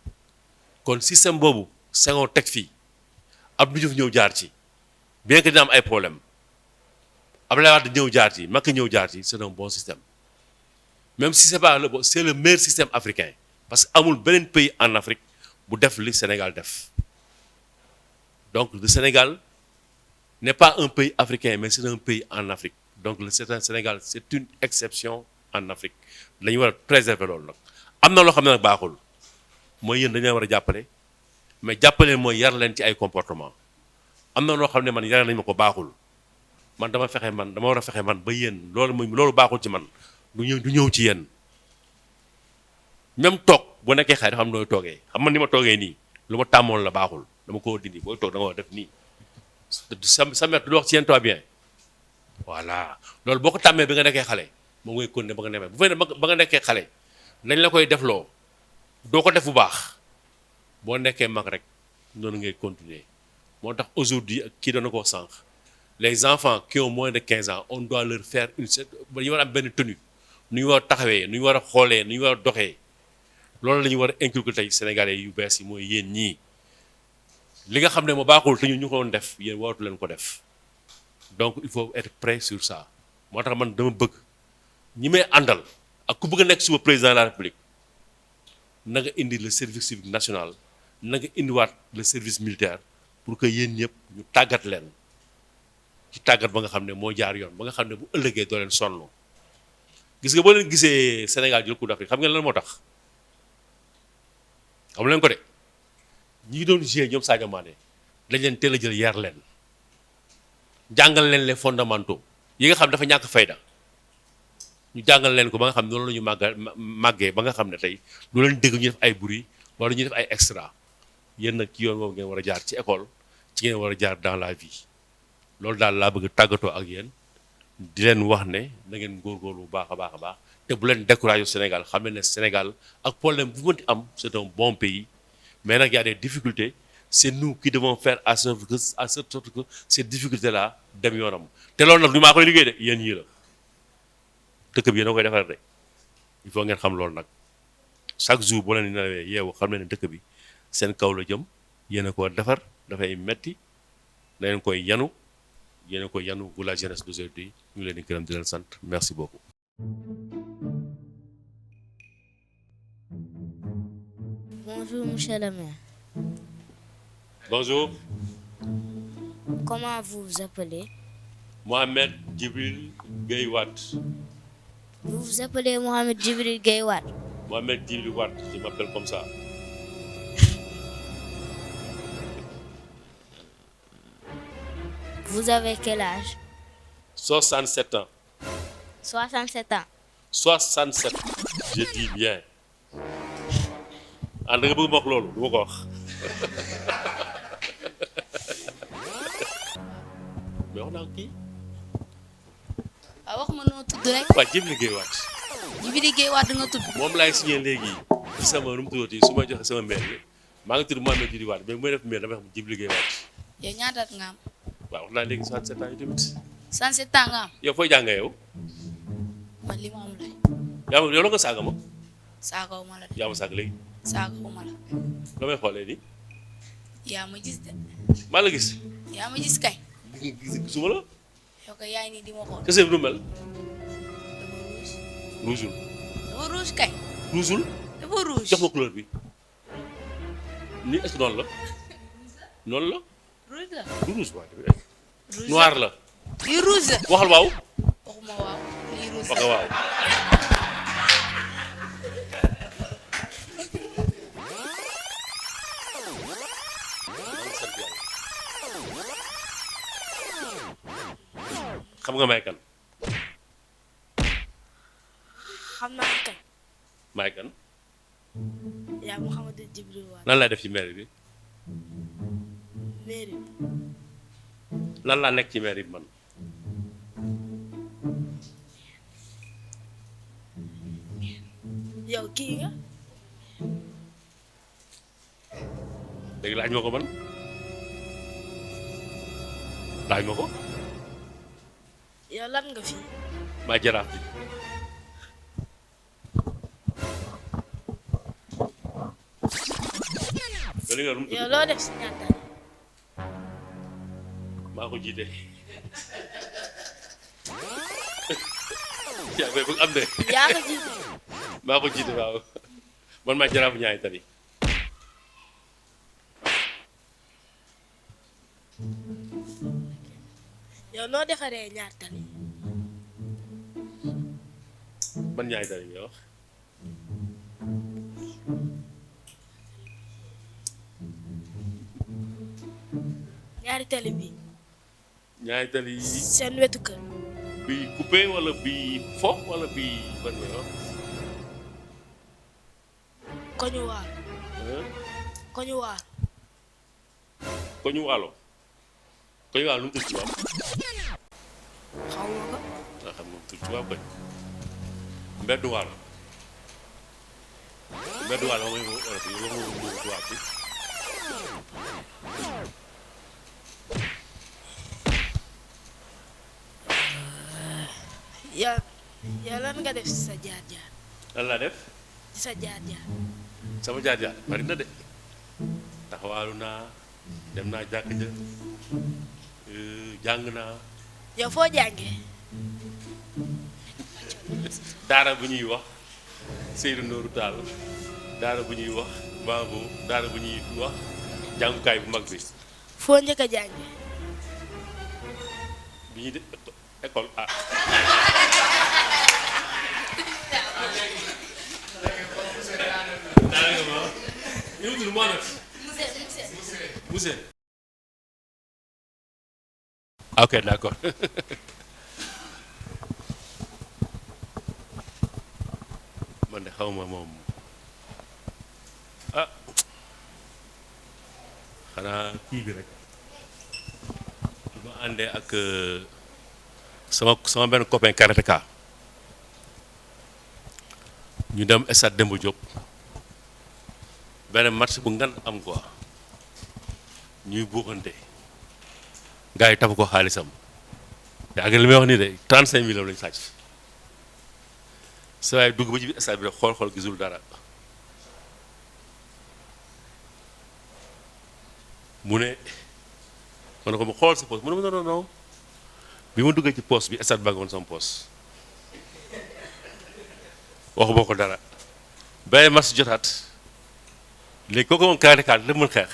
kon système boobu Senghor teg fii Abdou Diouf ñëw jaar ci bien que dina am ay problème Abdoulaye Wade ñëw jaar ci Macky ñëw jaar ci c'est un bon système même si c'est pas le bon c'est le meilleur système africain parce que amul beneen pays en Afrique bu def li Sénégal def donc le Sénégal n'est pas un pays africain mais c'est un pays en Afrique donc le Sénégal c'est une exception en Afrique dañu war a préserver loolu nag am na loo xam ne nag baaxul mooy yéen dañu war a jàppale mais jàppale mooy yar leen ci ay comportement am na loo xam ne man yar nañ ma ko baaxul man dama war a fexe man ba yéen loolu baaxul ci man du ñëw ci yéen même toog bu nekkee xëy dafa am nooy toogee xam man ni ma toogee nii lu ma tàmmoon la baaxul dama ko dindi booy toog da nga war a def nii sa mère du wax ci yéen toi bien voilà loolu boo ko tàmmee bi nga nekkee xale moom ngay continuer ba nga nemee bu fekkee ba nga nekkee xale nañ la koy defloo doo ko def bu baax boo nekkee mag rek noonu ngay continuer moo tax aujourd'hui kii doon na ko sànq les enfants qui ont moins de 15 ans on doit leur faire ñu war a am benn tenue nu ñu war a taxawee nu ñu war a xoolee nu ñu war a doxee loolu la ñu war a inculquer tey sénégalais yu bees yi mooy yéen ñii li nga xam ne moo baaxul te ñu ko doon def yéen waratu leen ko def donc il faut être prêt sur ça moo tax man dama bëgg ñi may àndal ak ku bëgg a nekk suba président de la république na nga indi le service civique national na nga indiwaat le service militaire pour que yéen ñëpp ñu tàggat leen ci tàggat ba nga xam ne moo jaar yoon ba nga xam ne bu ëllëgee doo leen sonn gis nga boo leen gisee Sénégal jël Coupe d'Afrique xam ngeen lan moo tax xam leen ko de ñi doon jouer ñoom Sadio Mané dañ leen teel a jël yar leen jàngal leen les fondamentaux yi nga xam dafa ñàkk fayda ñu jàngal leen ko ba nga xam noonu la ñu màggee ba nga xam ne tey du leen dégg ñu def ay bruit wala ñu def ay extra yéen nag ci yoon boobu ngeen war a jaar ci école ci ngeen war a jaar dans la vie loolu daal laa bëgg tàggatoo ak yéen di leen wax ne na ngeen góorgóorlu bu baax a baax a baax te bu leen découragé Sénégal xam ne Sénégal ak problème bu mënti am c'est un bon pays mais nag y a des difficultés c'est nous qui devons faire à sorte que ces difficultés là dem yoonam te loolu nag du maa koy liggéey de yéen ñii la dëkk bi yéen a koy defar de il faut ngeen xam loolu nag chaque jour boo leen nelawee yeewu xam ne dëkk bi seen kaw la jëm yéen a ko defar dafay metti da ngeen koy yanu yéen a koy yanu pour la jeunesse d'aujourd'hui ñu leen di gërëm di leen sant merci beaucoup. Bonjour, monsieur le maire. Bonjour. Comment vous vous appelez? Mohamed Djibril Gueye Wade. Vous vous appelez Mohamed Djibril Gueye Wade? Mohamed Djibril Wade, je m'appelle comme ça. Vous avez quel âge? 67 ans. 67 ans. 67, je dis bien. ah da nga bëgg ma wax loolu du ma ko wax. mais wax naa kii. ah wax ma noo tudd rek. waaw Djibril Gueye Wade. Djibril Gueye Wade nga tudd. moom laay signé léegi ci sama nu mu tuddati su ma joxe sama mail bi maa ngi tudd Mohamed Djibril Wade mais bu may def mail dama wax Djibril Gueye Wade. yow ñaata at nga am. waaw wax naa léegi 67 ans yi tamit. 67 ans nga am. yow fooy jàngee yow. man li ma am lay. yow la nga saaga ma. saagaw ma la de. yaa ma saaga léegi. saagaw ma la. loo may xoolee nii. yaa ma gis de. maa la gis. yaa ma gis kay. gisuma la. yow kay yaay nii di ma xool. kese bi nu mel. dafa rouge. rougeul. dafa rouge kay. rougeul. dafa rouge. jox ma couleur bi. nii est-ce que noonu la. noonu la. rouge la. du rouge waaye. noir la. lii rouge la. waxal waaw. waxuma waaw lii rouge la. wax waaw. xam nga may kan. xam naa kay. may kan. yaa Mohamed Djibril Wade. lan laay def ci mairie bi. mairie bi. lan laa nekk ci mairie bi man. yow kii nga. léegi laaj ma ko man. laaj ma ko. yow lan nga fi. maa jaraaf bi. yow loo def si ñaata. maa ko jiite. yaa koy bëgg am de. yaa ko jiite. maa ko jiite waaw man maa jaraafu ñaari tali. yow noo defaree ñaar tali. man ñaari tali nga wax. ñaari tali bi. ñaari tali yi. seen wetu kër. bii coupé wala bii fo wala bii ban nga wax. koñu waalo. koñu waalo. koñu waalo. koñu waalo nu mu tudd tubaab. xaw ma ko. nga xam moom tudd tubaab koñ. mbeddu waalo. mbeddu waalo moom mooy olof yi wax nga moom tubaab bi. yow lan nga def ci sa jaar-jaar. lan laa def. ci sa jaar-jaar. sama jaar-jaar bari na de taxawaalu naa dem naa jàkk ja jàng naa. yow foo jàngee. daara bu ñuy wax Seydou Nourou Tall daara bu ñuy wax Babou daara bu ñuy wax jàngukaay bu mag bi. foo njëkk a jàngee. bi ñuy de école ah. ok d'accord xaw ma moom ah xanaa kii bi rek ma àndee ak sama benn copain karatéka ñu dem stade Demba Diop benn match bu ngan am quoi ñuy buuxante gars yi tafu ko xaalisam te ak li may wax nii de 35 millions lañu sàcc saa waay dugg ba ci biir stade bi rek xool gisul dara mu ne ma ne ko ma xool sa poos mu ne ma non bi ma duggee ci poos bi stade baa ngi woon sama poos waxuma ko dara benn match jotaat léegi kooku moom karatékaat lépp mën xeex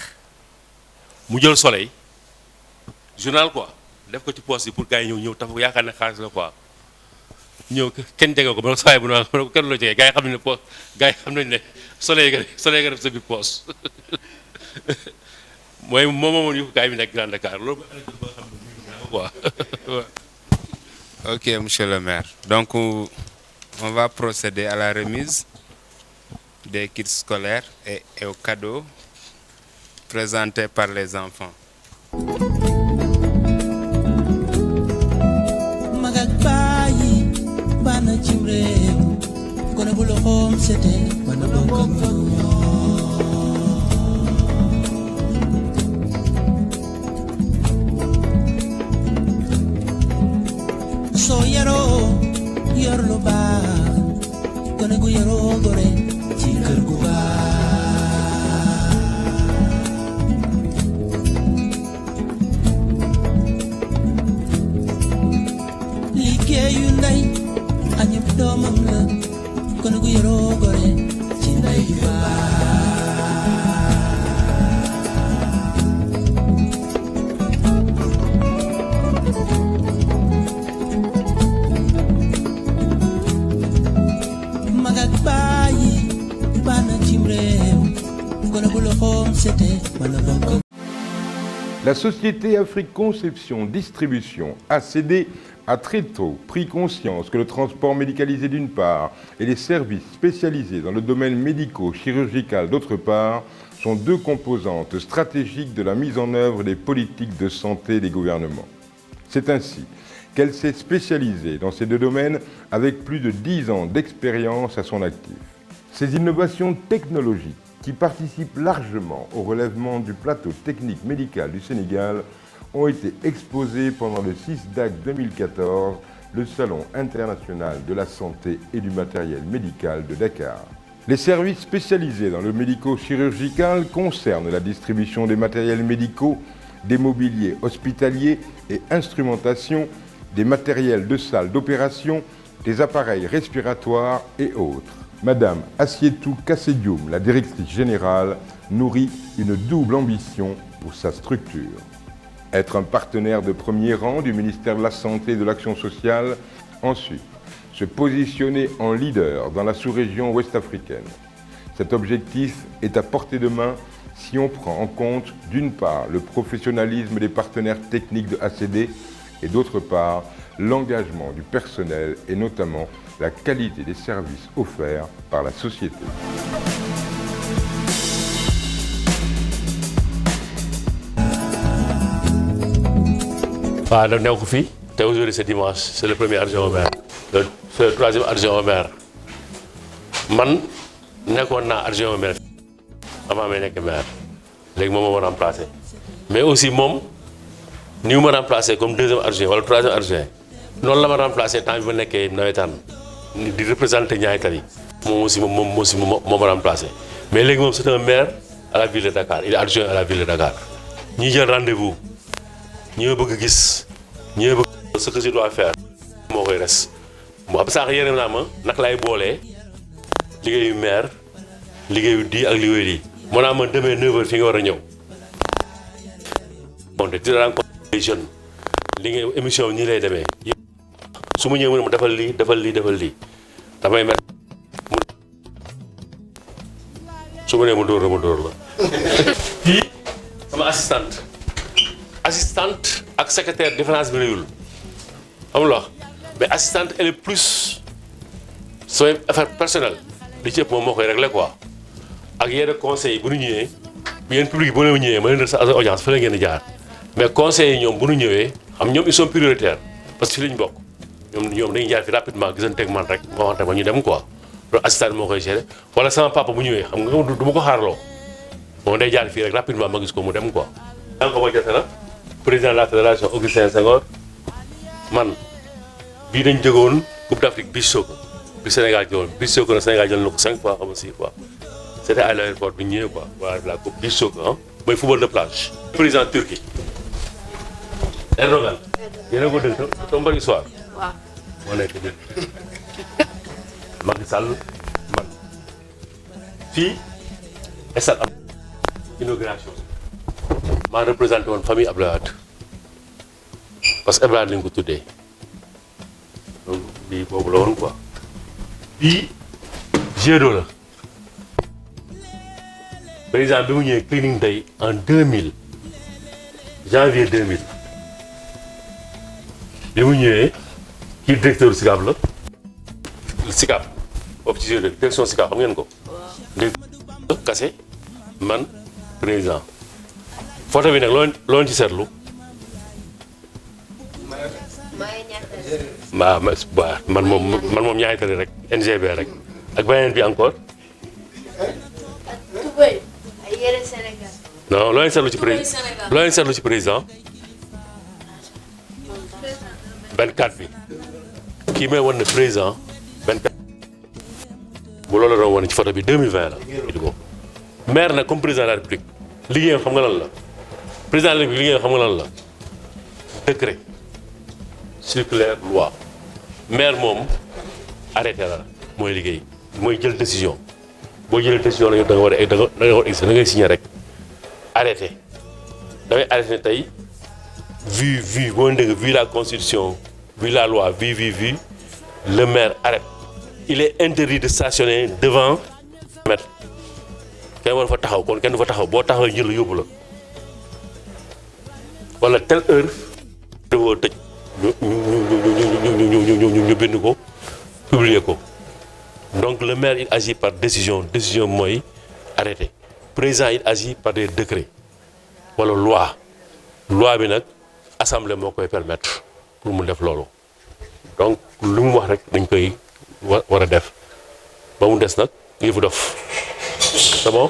mu jël soleil journal quoi def ko ci poos yi pour gars yi ñëw tafa ko yaakaar ne xaalis la quoi ñëw kenn jege ko ma ne ko saa yi bu ne ko kenn loo jege gars yi xam ne poos gars yi xam nañ ne soleil nga def sa biir poos mooy moom yu gars yi nekk Grand Dakar loolu ba xam ne quoi. Ok, monsieur le maire. Donc, on va procéder à la remise des kits scolaires et aux cadeaux présentés par les enfants. Magak bayi bana chimre kone bulo home sete bana bangkok so yaro yorlo ba kone gu yaro gore ci kër gu ba liggéeyu ndey añub doomam la kone gu yaro gore ci ndey ju ba La société Afrique Conception Distribution ACD a très tôt pris conscience que le transport médicalisé d'une part et les services spécialisés dans le domaine médico-chirurgical d'autre part sont deux composantes stratégiques de la mise en œuvre des politiques de santé des gouvernements. C'est ainsi qu'elle s'est spécialisée dans ces deux domaines avec plus de 10 ans d'expérience à son actif. Ces innovations technologiques qui participent largement au relèvement du plateau technique médical du Sénégal ont été exposées pendant le 6 DAC 2014, le Salon international de la santé et du matériel médical de Dakar. Les services spécialisés dans le médico-chirurgical concernent la distribution des matériels médicaux, des mobiliers hospitaliers et instrumentation, des matériels de salle d'opération, des appareils respiratoires et autres. Madame Assietou Kassedioum, la directrice générale, nourrit une double ambition pour sa structure. Être un partenaire de premier rang du ministère de la Santé et de l'Action sociale. Ensuite, se positionner en leader dans la sous-région ouest-africaine. Cet objectif est à portée de main si on prend en compte, d'une part, le professionnalisme des partenaires techniques de ACD et d'autre part, l'engagement du personnel et notamment la qualité des services offerts par la société. waaw da neew ko fii te aujourd'hui c'est dimanche c'est le premier adjoint au maire c'est le troisième adjoint au maire man nekkoon naa adjoint au maire avant may nekk maire léegi moom moo ma remplacé mais aussi moom ni mu ma remplacé comme deuxième adjoint wala troisième adjoint noonu la ma remplacé temps bi ma nekkee nawetaan di représenté Niayes Tally moom aussi moo ma remplacé mais léegi moom c'est un maire à la ville de Dakar il est adjoint à la ville de Dakar ñi jël rendez-vous ñi ma bëgg gis ñi ma bëgg ce que je dois faire moo koy res mu xam sax yéene naa ma naka lay boolee liggéeyu maire liggéeyu di ak liggéeyu lii moo naa ma demee 9h fi nga war a ñëw bon te dina rencontre les jeunes li nga émission ñi lay demee su ma ñëwee mu ne ma defal lii damay mer su ma nee mu dóor la kii sama assistante ak secrétaire différence bi réyul amul wax mais assistante elle est plus samay affaire personnelle li ci ëpp moom moo koy réglé quoi ak yenn conseils yi bu ñu ñëwee yéen public yi bu ñu ñëwee ma leen def sa audience fa la ngeen di jaar mais conseils yi ñoom bu ñu ñëwee xam ñoom ils sont prioritaires parce que fi lañ bokk ñoom dañuy jaar fi rapidement gisanteeg man rek ma waxante ma ñu dem quoi loolu assistant moo koy gérer wala sama papa bu ñëwee xam nga du ma ko xaarloo moom day jaar fii rek rapidement ma gis ko mu dem quoi. yaa ngi ko jotee nag président de la fédération Augustin Senghor man bii dañ jógoon Coupe d'Afrique bi Soko bi Sénégal jëloon bi Soko na Sénégal jël na ko 5 fois xam nga 6 fois c'était à l'aéroport bi ñëwee quoi voilà la coupe bi Soko ah mooy football de plage. président Turquie Erdogan yéen a ko dégg tam bari histoire. waaw moo nekk nii Macky Sall man fii stade am inauguration maa représenté woon famille Abdoulaye Wade parce que Abdoulaye lañ ko tuddee donc bii boobu la woon quoi bii Gédo la président bi mu ñëwee cleaning day en 2000 janvier 2000 bi mu ñëwee kii directeur SICAP la SICAP foofu ci Gédo direction SICAP xam ngeen ko directeur Kassé man président photo bi nag loolu ci seetlu waaw man moom ñaari tali rek NGB rek ak beneen bi encore non loo leen seetlu ci président 24 bi kii may wan ne président 24 bu loolu la doon wane ci photo bi 2020 la di ko maire nag comme président de la république liggéeyam xam nga lan la président de la république liggéeyam xam nga lan la décret circulaire loi maire moom arrêté la mooy liggéey mooy jël décision boo jëlee décision la yow da nga war a da ngay signé rek arrêté damay arrêté tey vu boo dégg vu la constitution vu la loi vu le maire arrête il est interdit de stationner devant maître kenn war fa taxaw kon kenn du fa taxaw boo taxaw jël yóbbu la wala telle heure dafoo tëj ñu bind ko publier ko donc le maire il agit par décision mooy arrêté président il agit par des décrets wala loi bi nag assemblée moo koy permettre pour mu def loolu donc lu mu wax rek dañ koy war a def ba mu des nag yëfu dof c'est bon